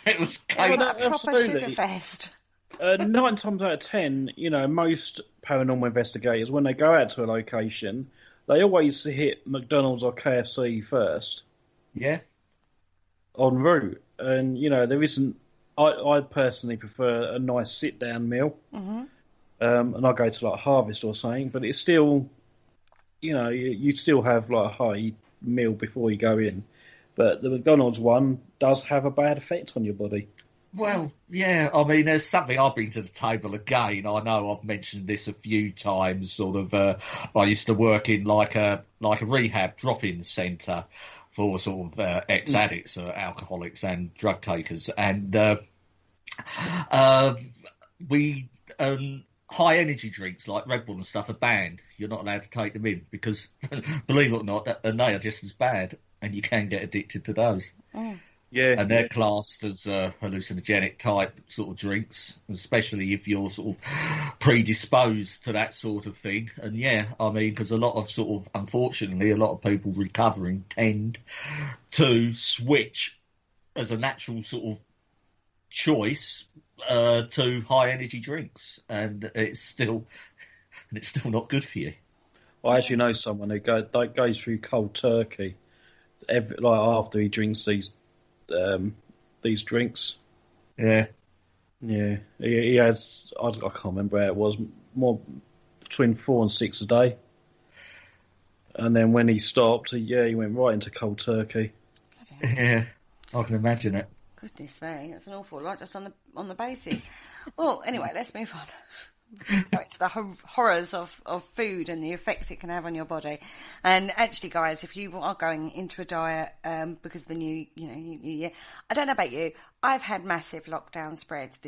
It was cake. Like a proper sugar fest. 9 times out of 10, most paranormal investigators, when they go out to a location, they always hit McDonald's or KFC first. Yeah. En route. And, there isn't I personally prefer a nice sit-down meal, and I go to like Harvest or something. But it's still, you still have like a hearty meal before you go in. But the McDonald's one does have a bad effect on your body. Well, yeah, I mean, there's something I've been to the table again. I know I've mentioned this a few times. Sort of, I used to work in like a rehab drop-in centre for sort of ex-addicts, alcoholics, and drug takers, and we high energy drinks like Red Bull and stuff are banned. You're not allowed to take them in because, believe it or not, and they are just as bad, and you can get addicted to those. Yeah, and they're classed as hallucinogenic type sort of drinks, especially if you're sort of predisposed to that sort of thing. And yeah, I mean, because a lot of sort of, unfortunately, a lot of people recovering tend to switch as a natural sort of choice to high energy drinks, and it's still not good for you. I actually know someone who goes through cold turkey after he drinks these drinks. Yeah. He has. I can't remember how it was. More between 4 and 6 a day. And then when he stopped, he went right into cold turkey. Yeah, I can imagine it. Goodness me, that's an awful lot just on the basis. Well, anyway, let's move on. Back to the horrors of food and the effect it can have on your body. And actually, guys, if you are going into a diet because of the new year, I don't know about you, I've had massive lockdown spreads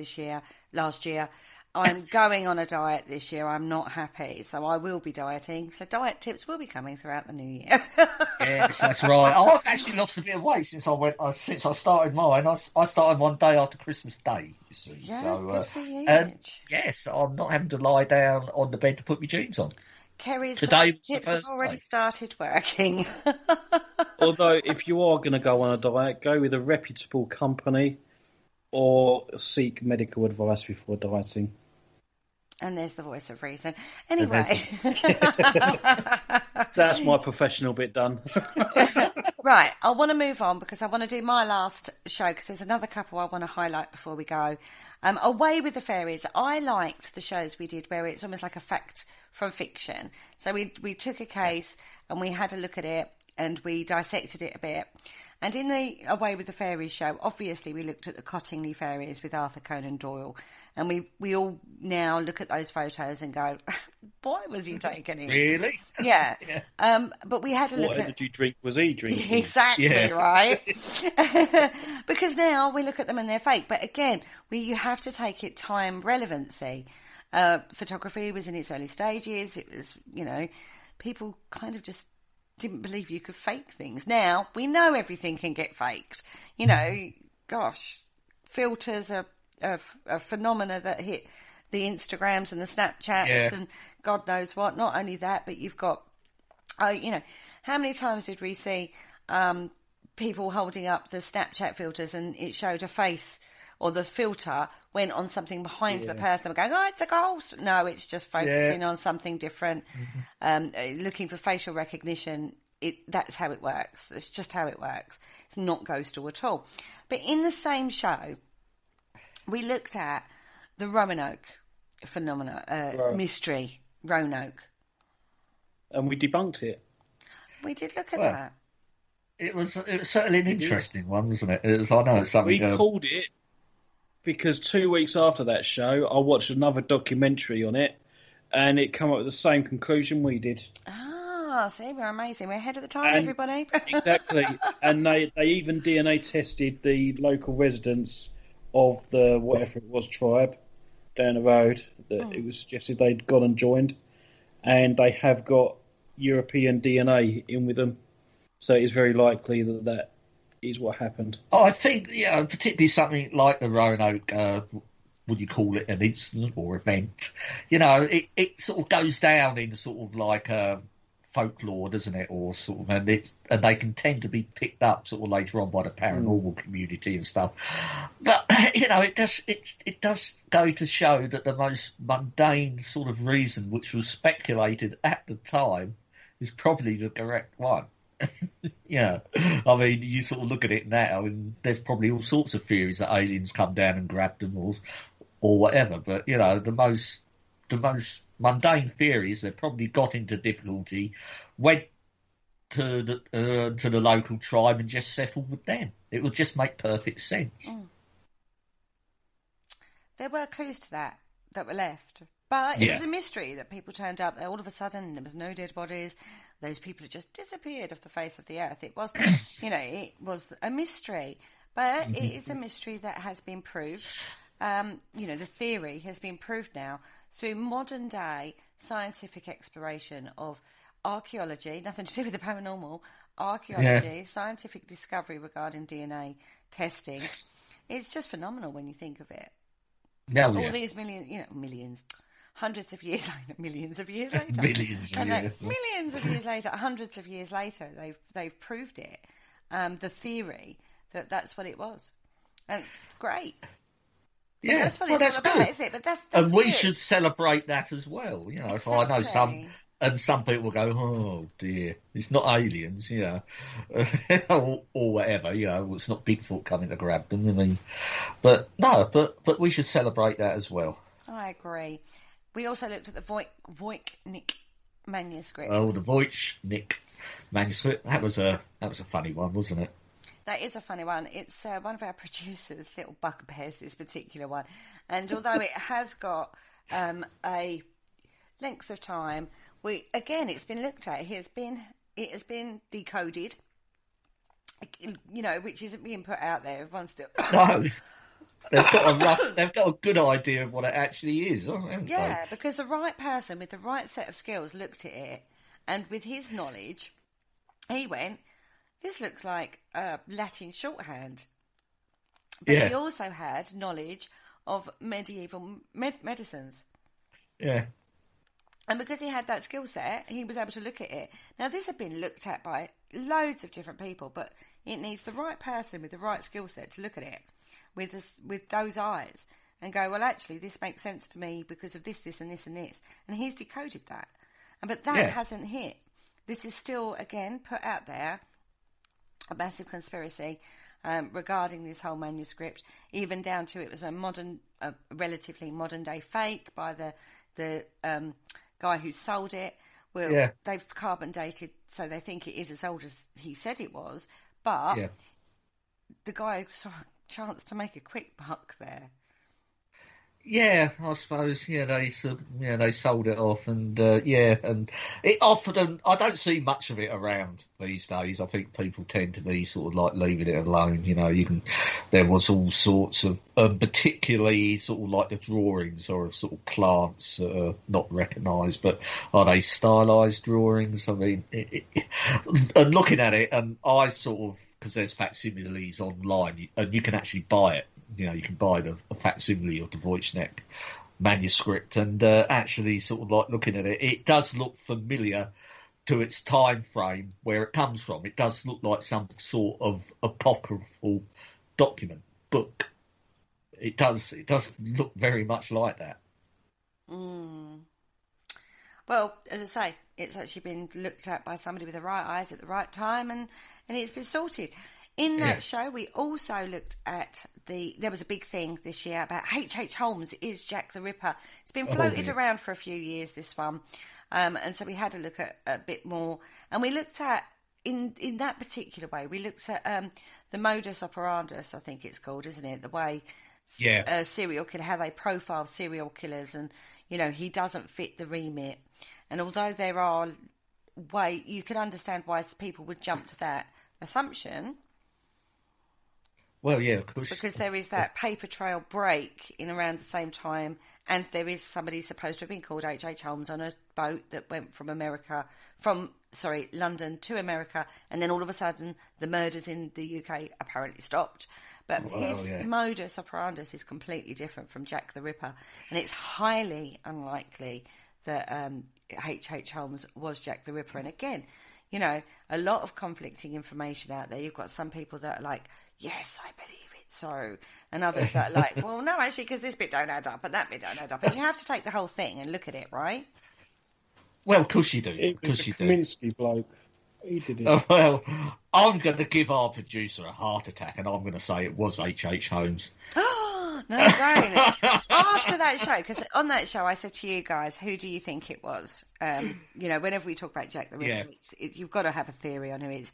last year. I'm going on a diet this year. I'm not happy, so I will be dieting. So diet tips will be coming throughout the new year. Yes, that's right. I've actually lost a bit of weight since I started mine. I started one day after Christmas Day, you see. Yeah, so, good for you. Yes, I'm not having to lie down on the bed to put my jeans on. Kerry's tips have already started working. Although, if you are going to go on a diet, go with a reputable company or seek medical advice before dieting. And there's the voice of reason. Anyway. That's my professional bit done. Right, I want to move on because I want to do my last show because there's another couple I want to highlight before we go. Away with the Fairies. I liked the shows we did where it's almost like a fact from fiction. So we took a case and we had a look at it and we dissected it a bit. And in the Away with the Fairies show, obviously we looked at the Cottingley Fairies with Arthur Conan Doyle. And we all now look at those photos and go, why was he taking it? Really? Yeah. But we had a look at... What energy drink was he drinking? Exactly, right? Because now we look at them and they're fake. But again, you have to take it time relevancy. Photography was in its early stages. It was, people kind of just didn't believe you could fake things. Now, we know everything can get faked. Gosh, filters are a phenomena that hit the Instagrams and the Snapchats and God knows what. Not only that, but you've got, how many times did we see people holding up the Snapchat filters and it showed a face or the filter went on something behind the person and going, oh, it's a ghost. No, it's just focusing on something different, looking for facial recognition. That's how it works. It's just how it works. It's not ghostal at all. But in the same show, we looked at the Roanoke phenomena, mystery, Roanoke. And we debunked it. We did look at that. It was certainly an interesting one, wasn't it? I know it's something... We called it because 2 weeks after that show, I watched another documentary on it, and it came up with the same conclusion we did. See, we're amazing. We're ahead of the time, everybody. Exactly. And they even DNA tested the local residents of the whatever it was tribe down the road that it was suggested they'd gone and joined, and they have got European DNA in with them, so it's very likely that is what happened. I think, particularly something like the Roanoke, would you call it an incident or event? It sort of goes down in sort of like folklore, doesn't it? Or sort of, and they can tend to be picked up sort of later on by the paranormal community and stuff. But it does go to show that the most mundane sort of reason, which was speculated at the time, is probably the correct one. Yeah, I mean, you sort of look at it now, and there's probably all sorts of theories that aliens come down and grabbed them, or whatever. But the most mundane theories that probably got into difficulty went to the local tribe and just settled with them. It would just make perfect sense. There were clues to that were left, but it was a mystery that people turned up. All of a sudden, there was no dead bodies. Those people had just disappeared off the face of the earth. It was, it was a mystery, but it is a mystery that has been proved. The theory has been proved now through modern day scientific exploration of archaeology, nothing to do with the paranormal, archaeology, scientific discovery regarding DNA testing. It's just phenomenal when you think of it. All these millions, hundreds of years later, millions of years later, millions of years later, hundreds of years later, they've proved it. The theory that's what it was, and it's great. Yeah, that's what it's all about, good. Is it? But that's and we good. should celebrate that as well. Exactly. So I know some people will go, oh dear, it's not aliens, or whatever, it's not Bigfoot coming to grab them. I mean, but we should celebrate that as well. I agree. We also looked at the Voynich manuscript. Oh, the Voynich manuscript. That was a funny one, wasn't it? That is a funny one. It's one of our producers' little bugbears, this particular one. And although it has got a length of time, it's been looked at. It has been decoded, which isn't being put out there. Everyone's still... No. They've got a good idea of what it actually is, haven't they? Yeah, because the right person with the right set of skills looked at it, and with his knowledge, he went, this looks like Latin shorthand. But he also had knowledge of medieval medicines. Yeah. And because he had that skill set, he was able to look at it. Now, this had been looked at by loads of different people, but it needs the right person with the right skill set to look at it with those eyes and go, well, actually, this makes sense to me because of this, this, and this, and this. And he's decoded that. But that hasn't hit. This is still, again, put out there, a massive conspiracy regarding this whole manuscript, even down to it was a relatively modern-day fake by the guy who sold it. Well, they've carbon dated, so they think it is as old as he said it was. But the guy saw a chance to make a quick buck there. Yeah, I suppose. They sold it off, and and it offered them. I don't see much of it around these days. I think people tend to be sort of like leaving it alone. There was all sorts of, particularly sort of like the drawings or of sort of plants that are not recognised, but are they stylised drawings? I mean, and looking at it, and I sort of, because there's facsimiles online, and you can actually buy it. You can buy a facsimile of the Voynich manuscript, and actually sort of like looking at it, it does look familiar to its time frame where it comes from. It does look like some sort of apocryphal book. It does look very much like that. Well, as I say, it's actually been looked at by somebody with the right eyes at the right time, and it's been sorted. In that show, we also looked at there was a big thing this year about H.H. Holmes is Jack the Ripper. It's been floated around for a few years, this one. And so we had a look at a bit more. And we looked at, in that particular way, we looked at the modus operandus, I think it's called, isn't it? The way serial killer, how they profile serial killers, and, he doesn't fit the remit. And although there are you can understand why people would jump to that assumption. Well, yeah, of course. Because there is that paper trail break in around the same time, and there is somebody supposed to have been called H.H. Holmes on a boat that went from London to America, and then all of a sudden the murders in the UK apparently stopped. But his modus operandus is completely different from Jack the Ripper, and it's highly unlikely that H.H. Holmes was Jack the Ripper. And again, a lot of conflicting information out there. You've got some people that are like, yes, I believe it so. And others that are like, well, no, actually, because this bit don't add up and that bit don't add up. And you have to take the whole thing and look at it, right? Well, of course you do. It was a Kaminsky bloke. He did it. Well, I'm going to give our producer a heart attack, and I'm going to say it was H.H. Holmes. No, don't. After that show, because on that show I said to you guys, who do you think it was? Whenever we talk about Jack the Ripper, you've got to have a theory on who it is.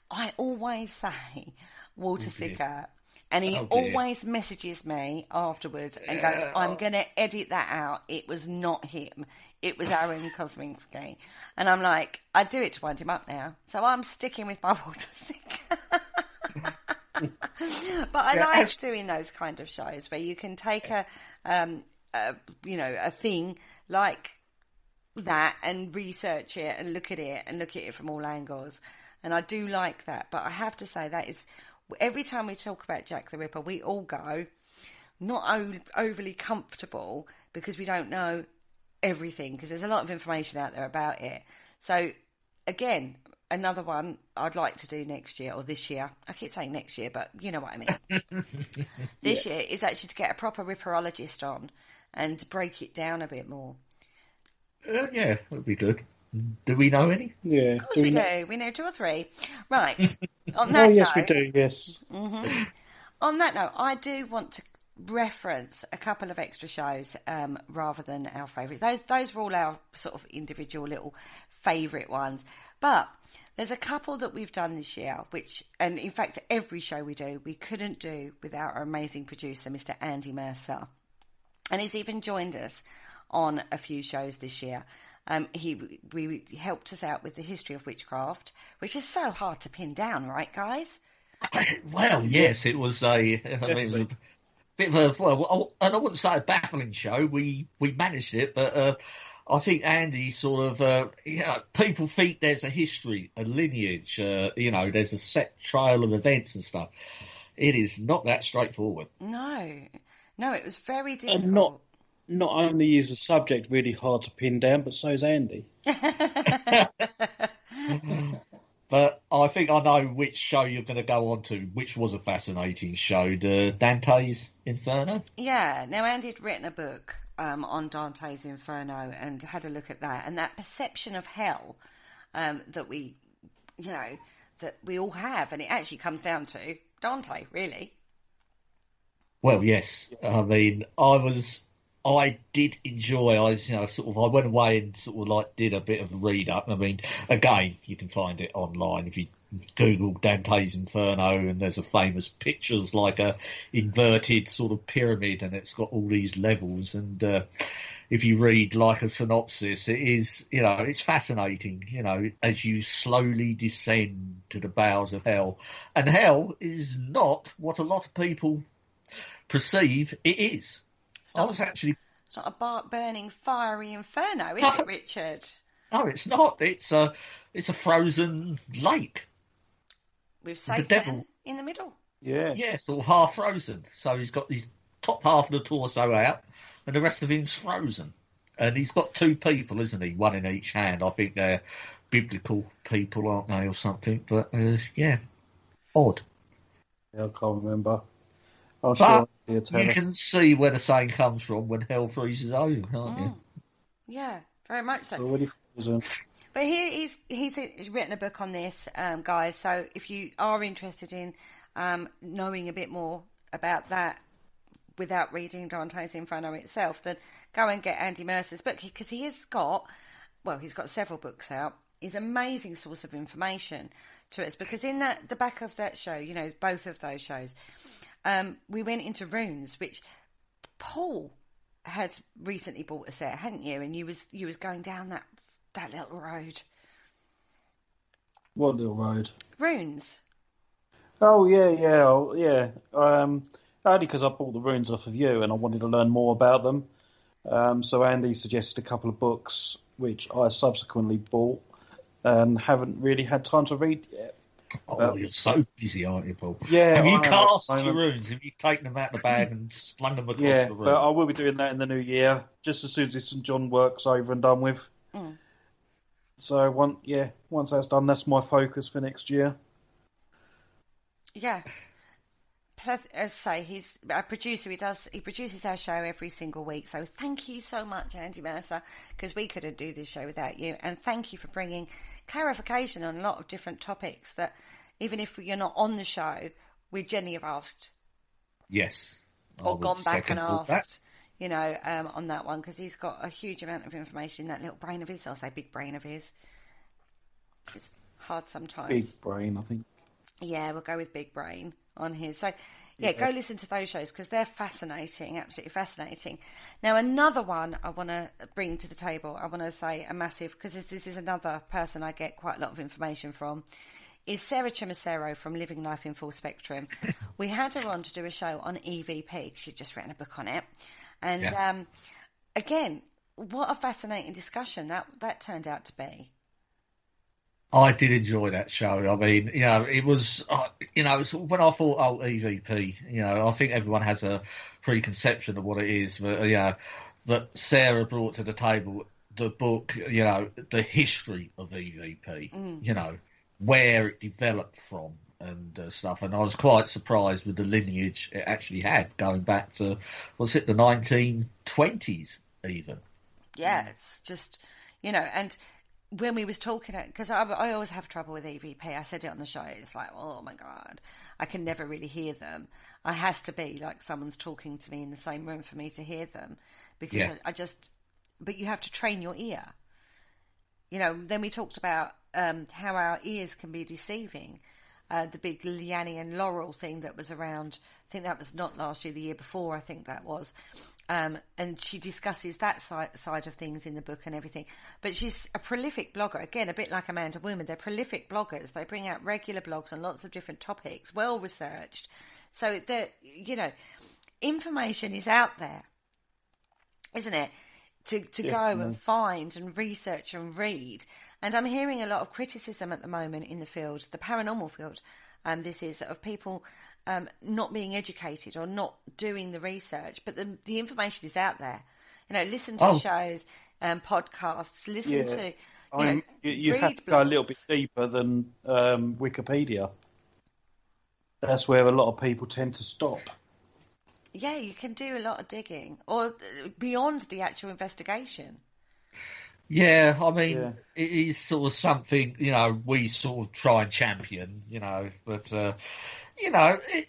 I always say Walter Sickert, and he always messages me afterwards and goes, I'm going to edit that out. It was not him. It was Aaron Kosminski. And I'm like, I do it to wind him up now. So I'm sticking with my Walter Sickert. But I like doing those kind of shows where you can take a thing like that and research it and look at it from all angles. And I do like that. But I have to say that is, every time we talk about Jack the Ripper, we all go not overly comfortable because we don't know everything, because there's a lot of information out there about it. So again, another one I'd like to do next year or this year. I keep saying next year, but you know what I mean. This year is actually to get a proper ripperologist on and break it down a bit more. Yeah, that'd be good. Do we know any? Yeah, of course we do. We know 2 or 3. Right. On that yes, note, we do. Yes. Mm-hmm. On that note, I do want to reference a couple of extra shows rather than our favourites. Those were all our sort of individual little favourite ones, but there's a couple that we've done this year, and in fact every show we do, we couldn't do without our amazing producer, Mr. Andy Mercer, and he's even joined us on a few shows this year. He helped us out with the history of witchcraft, which is so hard to pin down, right, guys? Well, yes, it was it was a bit of and I wouldn't say a baffling show. We managed it, but I think Andy sort of, people think there's a history, a lineage, there's a set trail of events and stuff. It is not that straightforward. No, it was very difficult. And not only is the subject really hard to pin down, but so is Andy. But I think I know which show you're going to go on to, which was a fascinating show, Dante's Inferno. Yeah, now Andy had written a book on Dante's Inferno and had a look at that, and that perception of hell that we all have, and it actually comes down to Dante, really. Well, yes. I mean, I did enjoy. I went away and sort of like did a bit of read up. I mean, again, you can find it online if you Google Dante's Inferno, and there's a famous pictures like a inverted sort of pyramid, and it's got all these levels. And if you read like a synopsis, it is, it's fascinating. As you slowly descend to the bowels of hell, and hell is not what a lot of people perceive it is. It's not a burning, fiery inferno, is it, Richard? No, it's not. It's a frozen lake. With Satan in the middle. Yeah. Yes, all half frozen. So he's got his top half of the torso out, and the rest of him's frozen. And he's got 2 people, isn't he? One in each hand. I think they're biblical people, aren't they, or something? But odd. Yeah, I can't remember. I'm but sure you can see where the saying comes from: when hell freezes over, can't you? Yeah, very much so. Already frozen. But he's written a book on this, guys. So if you are interested in knowing a bit more about that without reading Dante's Inferno itself, then go and get Andy Mercer's book, because he's got several books out. He's an amazing source of information to us, because in the back of that show, both of those shows, we went into runes, which Paul had recently bought a set, hadn't you? And you was going down that little road. What little road? Runes. Oh yeah. Only because I bought the runes off of you, and I wanted to learn more about them. So Andy suggested a couple of books, which I subsequently bought, and haven't really had time to read yet. Oh, you're so busy, aren't you, Paul? Yeah. Have you cast your runes? Have you taken them out of the bag and slung them across the room? But I will be doing that in the new year, just as soon as this St. John work's over and done with. Mm. So once that's done, that's my focus for next year. Yeah. as I say, he's a producer. He produces our show every single week. So thank you so much, Andy Mercer, because we couldn't do this show without you. And thank you for bringing clarification on a lot of different topics that, even if you're not on the show, we generally have asked. Yes. Or gone back and asked, on that one, because he's got a huge amount of information in that little brain of his. I'll say big brain of his. It's hard sometimes. Big brain, I think. Yeah, we'll go with big brain on his. So, yeah, go listen to those shows because they're fascinating, absolutely fascinating. Now, another one I want to bring to the table, I want to say a massive, because this is another person I get quite a lot of information from, is Sarah Chimisero from Living Life in Full Spectrum. We had her on to do a show on EVP. She'd just written a book on it. And again, what a fascinating discussion that turned out to be. I did enjoy that show. I mean, it was, when I thought, EVP, I think everyone has a preconception of what it is, but, that Sarah brought to the table the book, the history of EVP, where it developed from and stuff. And I was quite surprised with the lineage it actually had, going back to, was it the 1920s even? Yeah, it's just, and when we was talking, because I always have trouble with EVP. I said it on the show. It's like, oh my God, I can never really hear them. It has to be like someone's talking to me in the same room for me to hear them, because but you have to train your ear. Then we talked about how our ears can be deceiving. The big Liane and Laurel thing that was around, I think that was not last year, the year before, I think that was. And she discusses that side of things in the book and everything. But she's a prolific blogger. Again, a bit like Amanda Woman. They're prolific bloggers. They bring out regular blogs on lots of different topics, well researched. So, information is out there, isn't it? To go and find and research and read. And I'm hearing a lot of criticism at the moment in the field, the paranormal field, this is, of people not being educated or not doing the research, but the information is out there. Listen to shows, podcasts, listen to, you have to go a little bit deeper than Wikipedia. That's where a lot of people tend to stop. Yeah, you can do a lot of digging, or beyond the actual investigation. Yeah, I mean, it is sort of something, we sort of try and champion, but,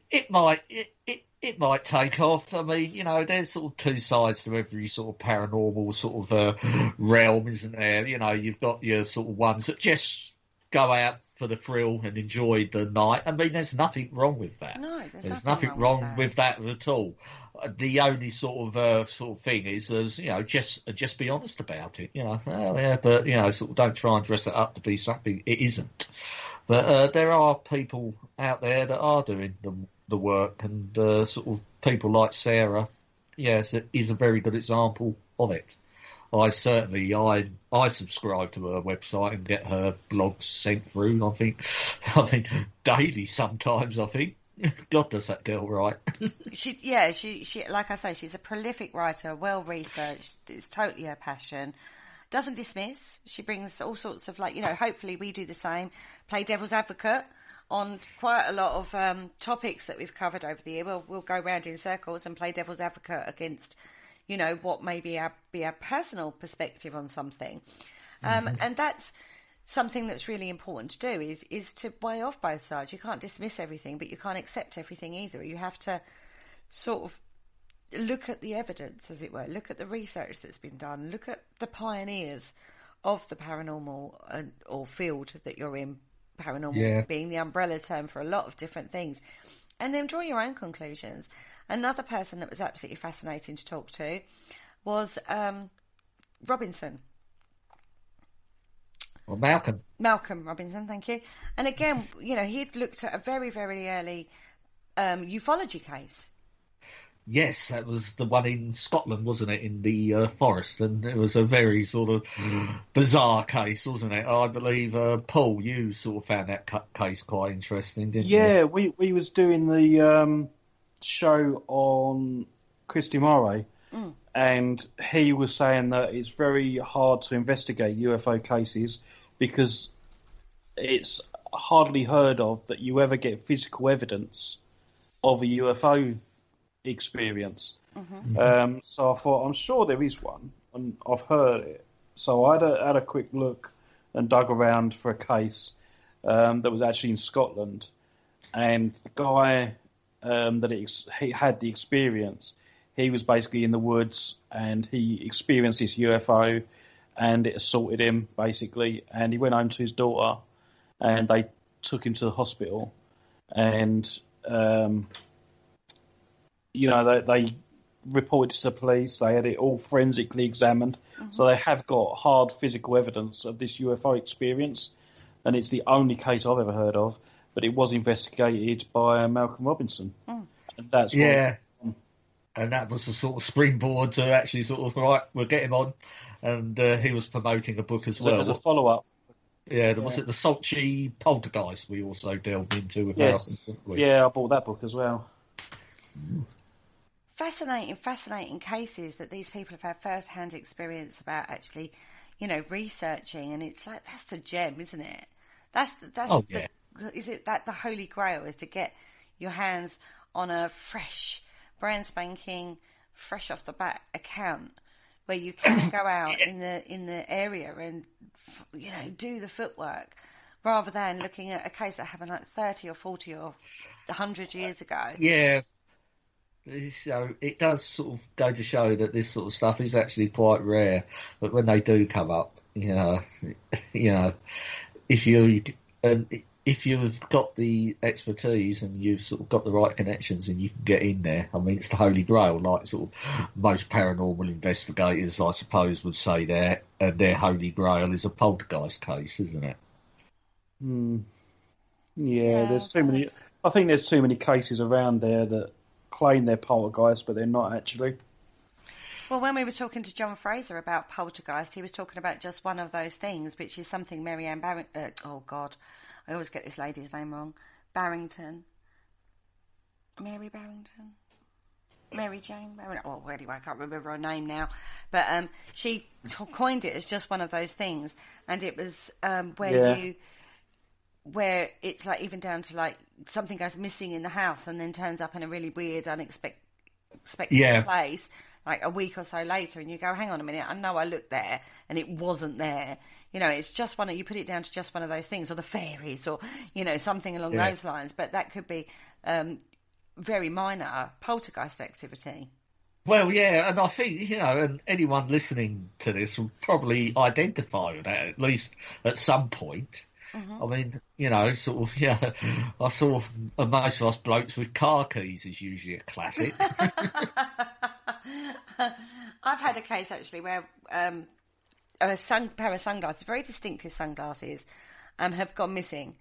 it might take off. I mean, there's sort of two sides to every sort of paranormal sort of realm, isn't there? You've got your sort of ones that just go out for the thrill and enjoy the night. I mean, there's nothing wrong with that. No, there's nothing wrong with that at all. The only sort of thing is, just be honest about it. But sort of don't try and dress it up to be something it isn't. But there are people out there that are doing the work, and sort of people like Sarah, yes, it is a very good example of it. I subscribe to her website and get her blogs sent through. I think daily sometimes. I think, God, does that girl right? She like I say, she's a prolific writer, well researched. It's totally her passion. Doesn't dismiss. She brings all sorts of hopefully we do the same. Play devil's advocate on quite a lot of topics that we've covered over the year. We'll go round in circles and play devil's advocate against, what may be our personal perspective on something. And that's something that's really important to do is to weigh off both sides. You can't dismiss everything, but you can't accept everything either. You have to sort of look at the evidence, as it were, look at the research that's been done, look at the pioneers of the paranormal or field that you're in, paranormal being the umbrella term for a lot of different things, and then draw your own conclusions. Another person that was absolutely fascinating to talk to was Robinson. Well, Malcolm Robinson, thank you. And again, he'd looked at a very, very early ufology case. Yes, that was the one in Scotland, wasn't it, in the forest? And it was a very sort of bizarre case, wasn't it? I believe, Paul, you sort of found that case quite interesting, didn't you? Yeah, we was doing the show on Christy Murray, and he was saying that it's very hard to investigate UFO cases because it's hardly heard of that you ever get physical evidence of a UFO experience. So I thought, I'm sure there is one, and I've heard it. So I had a quick look and dug around for a case that was actually in Scotland, and the guy he had the experience. He was basically in the woods, and he experienced this UFO, and it assaulted him basically, and he went home to his daughter, and they took him to the hospital, and they reported to the police. They had it all forensically examined, so they have got hard physical evidence of this UFO experience, and it's the only case I've ever heard of. But it was investigated by Malcolm Robinson, and that's and that was the sort of springboard to actually sort of, right, we'll get him on, and he was promoting a book as well. As a follow-up. Yeah, was it the Salchi Poltergeist we also delved into with Robinson? Yeah, I bought that book as well. Fascinating cases that these people have had first-hand experience about actually, researching, and it's like, that's the gem, isn't it? Is it that the Holy Grail is to get your hands on a fresh, brand spanking, fresh off the bat account where you can go out in the area and do the footwork, rather than looking at a case that happened like 30 or 40 or 100 years ago. Yeah. So it does sort of go to show that this sort of stuff is actually quite rare. But when they do come up, if you've got the expertise and you've sort of got the right connections and you can get in there, I mean, it's the Holy Grail. Like sort of most paranormal investigators, I suppose, would say their Holy Grail is a poltergeist case, isn't it? Yeah, there's too many. I think there's too many cases around there that claim they're poltergeist, but they're not actually. Well, when we were talking to John Fraser about poltergeist, he was talking about just one of those things, which is something Mary Ann Barrington... oh, God. I always get this lady's name wrong. Barrington. Mary Barrington? Mary Jane Barrington? Oh, anyway, I can't remember her name now. But she coined it as just one of those things. And it was where it's like even down to like something goes missing in the house and then turns up in a really weird, unexpected place, like a week or so later, and you go, hang on a minute, I know I looked there and it wasn't there. It's just you put it down to just one of those things, or the fairies, or, something along those lines. But that could be very minor poltergeist activity. Well, yeah, and I think, and anyone listening to this will probably identify with that, at least at some point. I mean, I saw most of us blokes with car keys is usually a classic. I've had a case actually where a pair of sunglasses, very distinctive sunglasses, have gone missing,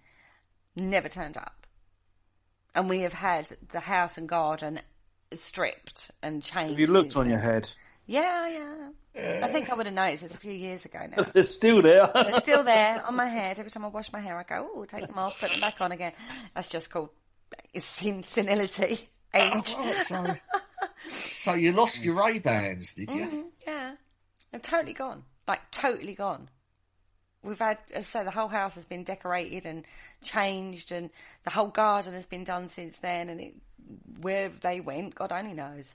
never turned up. And we have had the house and garden stripped and changed. Have you looked on your head? Yeah. I think I would have noticed. It's a few years ago now. They're still there. They're still there on my head. Every time I wash my hair, I go, oh, take them off, put them back on again. That's just called senility, age. Oh, so you lost your Ray-Bans, did you? Yeah. They're totally gone. Like, totally gone. We've had, as I say, the whole house has been decorated and changed, and the whole garden has been done since then, and where they went, God only knows.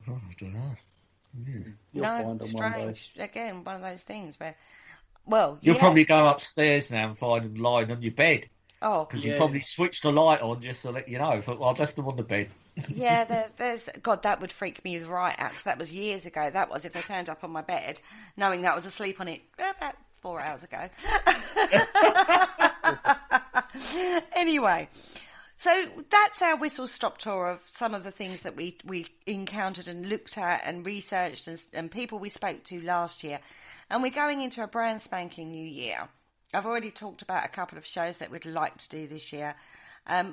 Oh, I don't know. No, strange. Again, one of those things where, you'll probably go upstairs now and find them lying on your bed. Oh, because you probably switched the light on just to let you know. But I've left them on the bed. Yeah, there's God, that would freak me right out. 'Cause that was years ago. That was if they turned up on my bed, knowing that I was asleep on it about 4 hours ago. Anyway. So that's our whistle-stop tour of some of the things that we encountered and looked at and researched and people we spoke to last year. And we're going into a brand spanking new year. I've already talked about a couple of shows that we'd like to do this year.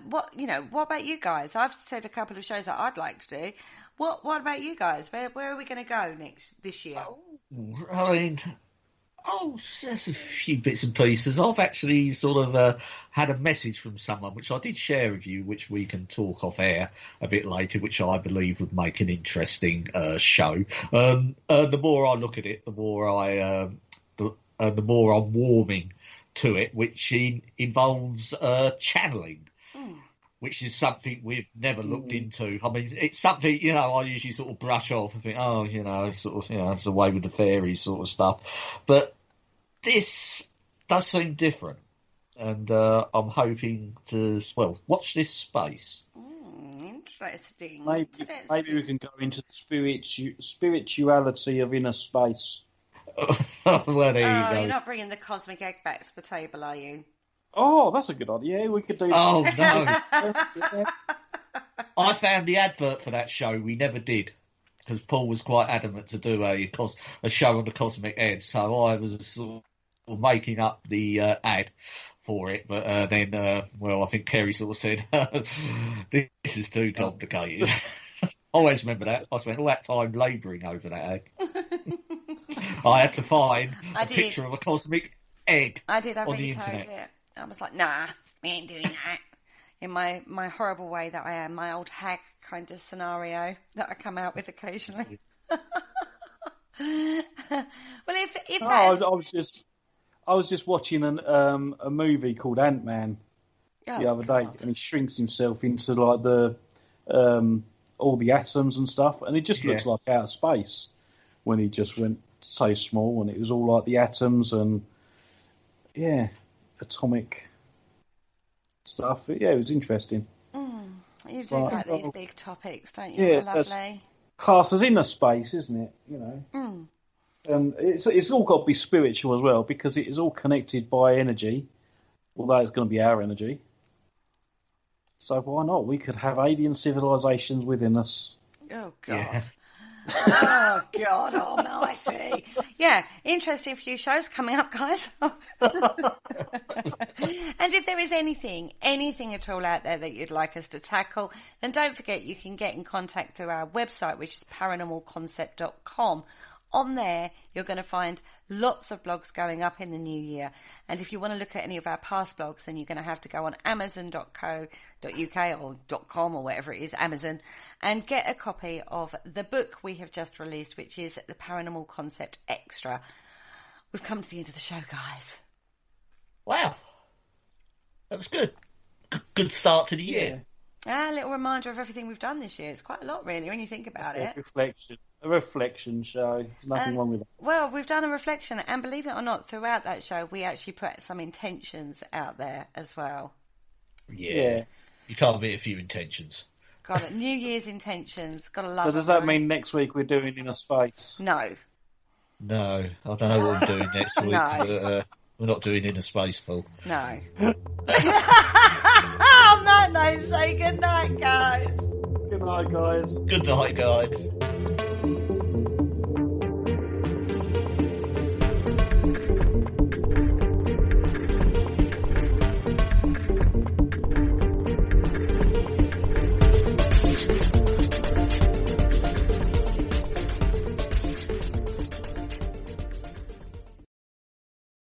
What about you guys? I've said a couple of shows that I'd like to do. What about you guys? Where are we going to go this year? I mean... there's a few bits and pieces. I've actually sort of had a message from someone, which I did share with you, which we can talk off air a bit later, which I believe would make an interesting show. The more I look at it, the more I'm warming to it, which involves channeling. which is something we've never looked into. I mean, it's something, you know, I usually sort of brush off and think, oh, you know, sort of, you know, it's the way with the fairies sort of stuff. But this does seem different. And I'm hoping to, well, watch this space. Interesting. Maybe we can go into the spirituality of inner space. Well, there you go. You're not bringing the cosmic egg back to the table, are you? Oh, that's a good idea. We could do that. Oh, no. I found the advert for that show. We never did. Because Paul was quite adamant to do a show on the cosmic egg. So I was sort of making up the ad for it. But then, well, I think Kerry sort of said, this is too complicated. I always remember that. I spent all that time labouring over that egg. I had to find a picture of a cosmic egg. I did. I on really the told internet. it. I was like, nah, we ain't doing that. In my horrible way that I am, my old hag kind of scenario that I come out with occasionally. Well, if I was just watching a movie called Ant-Man the other day, and he shrinks himself into like the all the atoms and stuff, and it just looks like outer space when he just went so small, and it was all like the atoms and atomic stuff. Yeah, it was interesting. You do like these big topics, don't you? Yeah, lovely. Class as inner space, isn't it? You know, and it's all got to be spiritual as well, because it is all connected by energy, although it's going to be our energy. So why not? We could have alien civilizations within us. Oh God. Yeah. Oh God almighty. Yeah, interesting few shows coming up, guys. And if there is anything at all out there that you'd like us to tackle, then don't forget you can get in contact through our website, which is paranormalconcept.com. On there, you're going to find lots of blogs going up in the new year. And if you want to look at any of our past blogs, then you're going to have to go on amazon.co.uk or .com or whatever it is, Amazon, and get a copy of the book we have just released, which is The Paranormal Concept Extra. We've come to the end of the show, guys. Wow. That was good. Good start to the year. A little reminder of everything we've done this year. It's quite a lot, really, when you think about it. A reflection show. There's nothing wrong with it. Well, we've done a reflection, and believe it or not, throughout that show, we actually put some intentions out there as well. Yeah. You can't beat a few intentions. Got it. New Year's intentions. Got to love it. So does that mean next week we're doing Inner Space? No. No. I don't know what we're doing next week. No. But, we're not doing Inner Space, Paul. No. On that note, say good night, guys. Good night, guys. Good night, guys.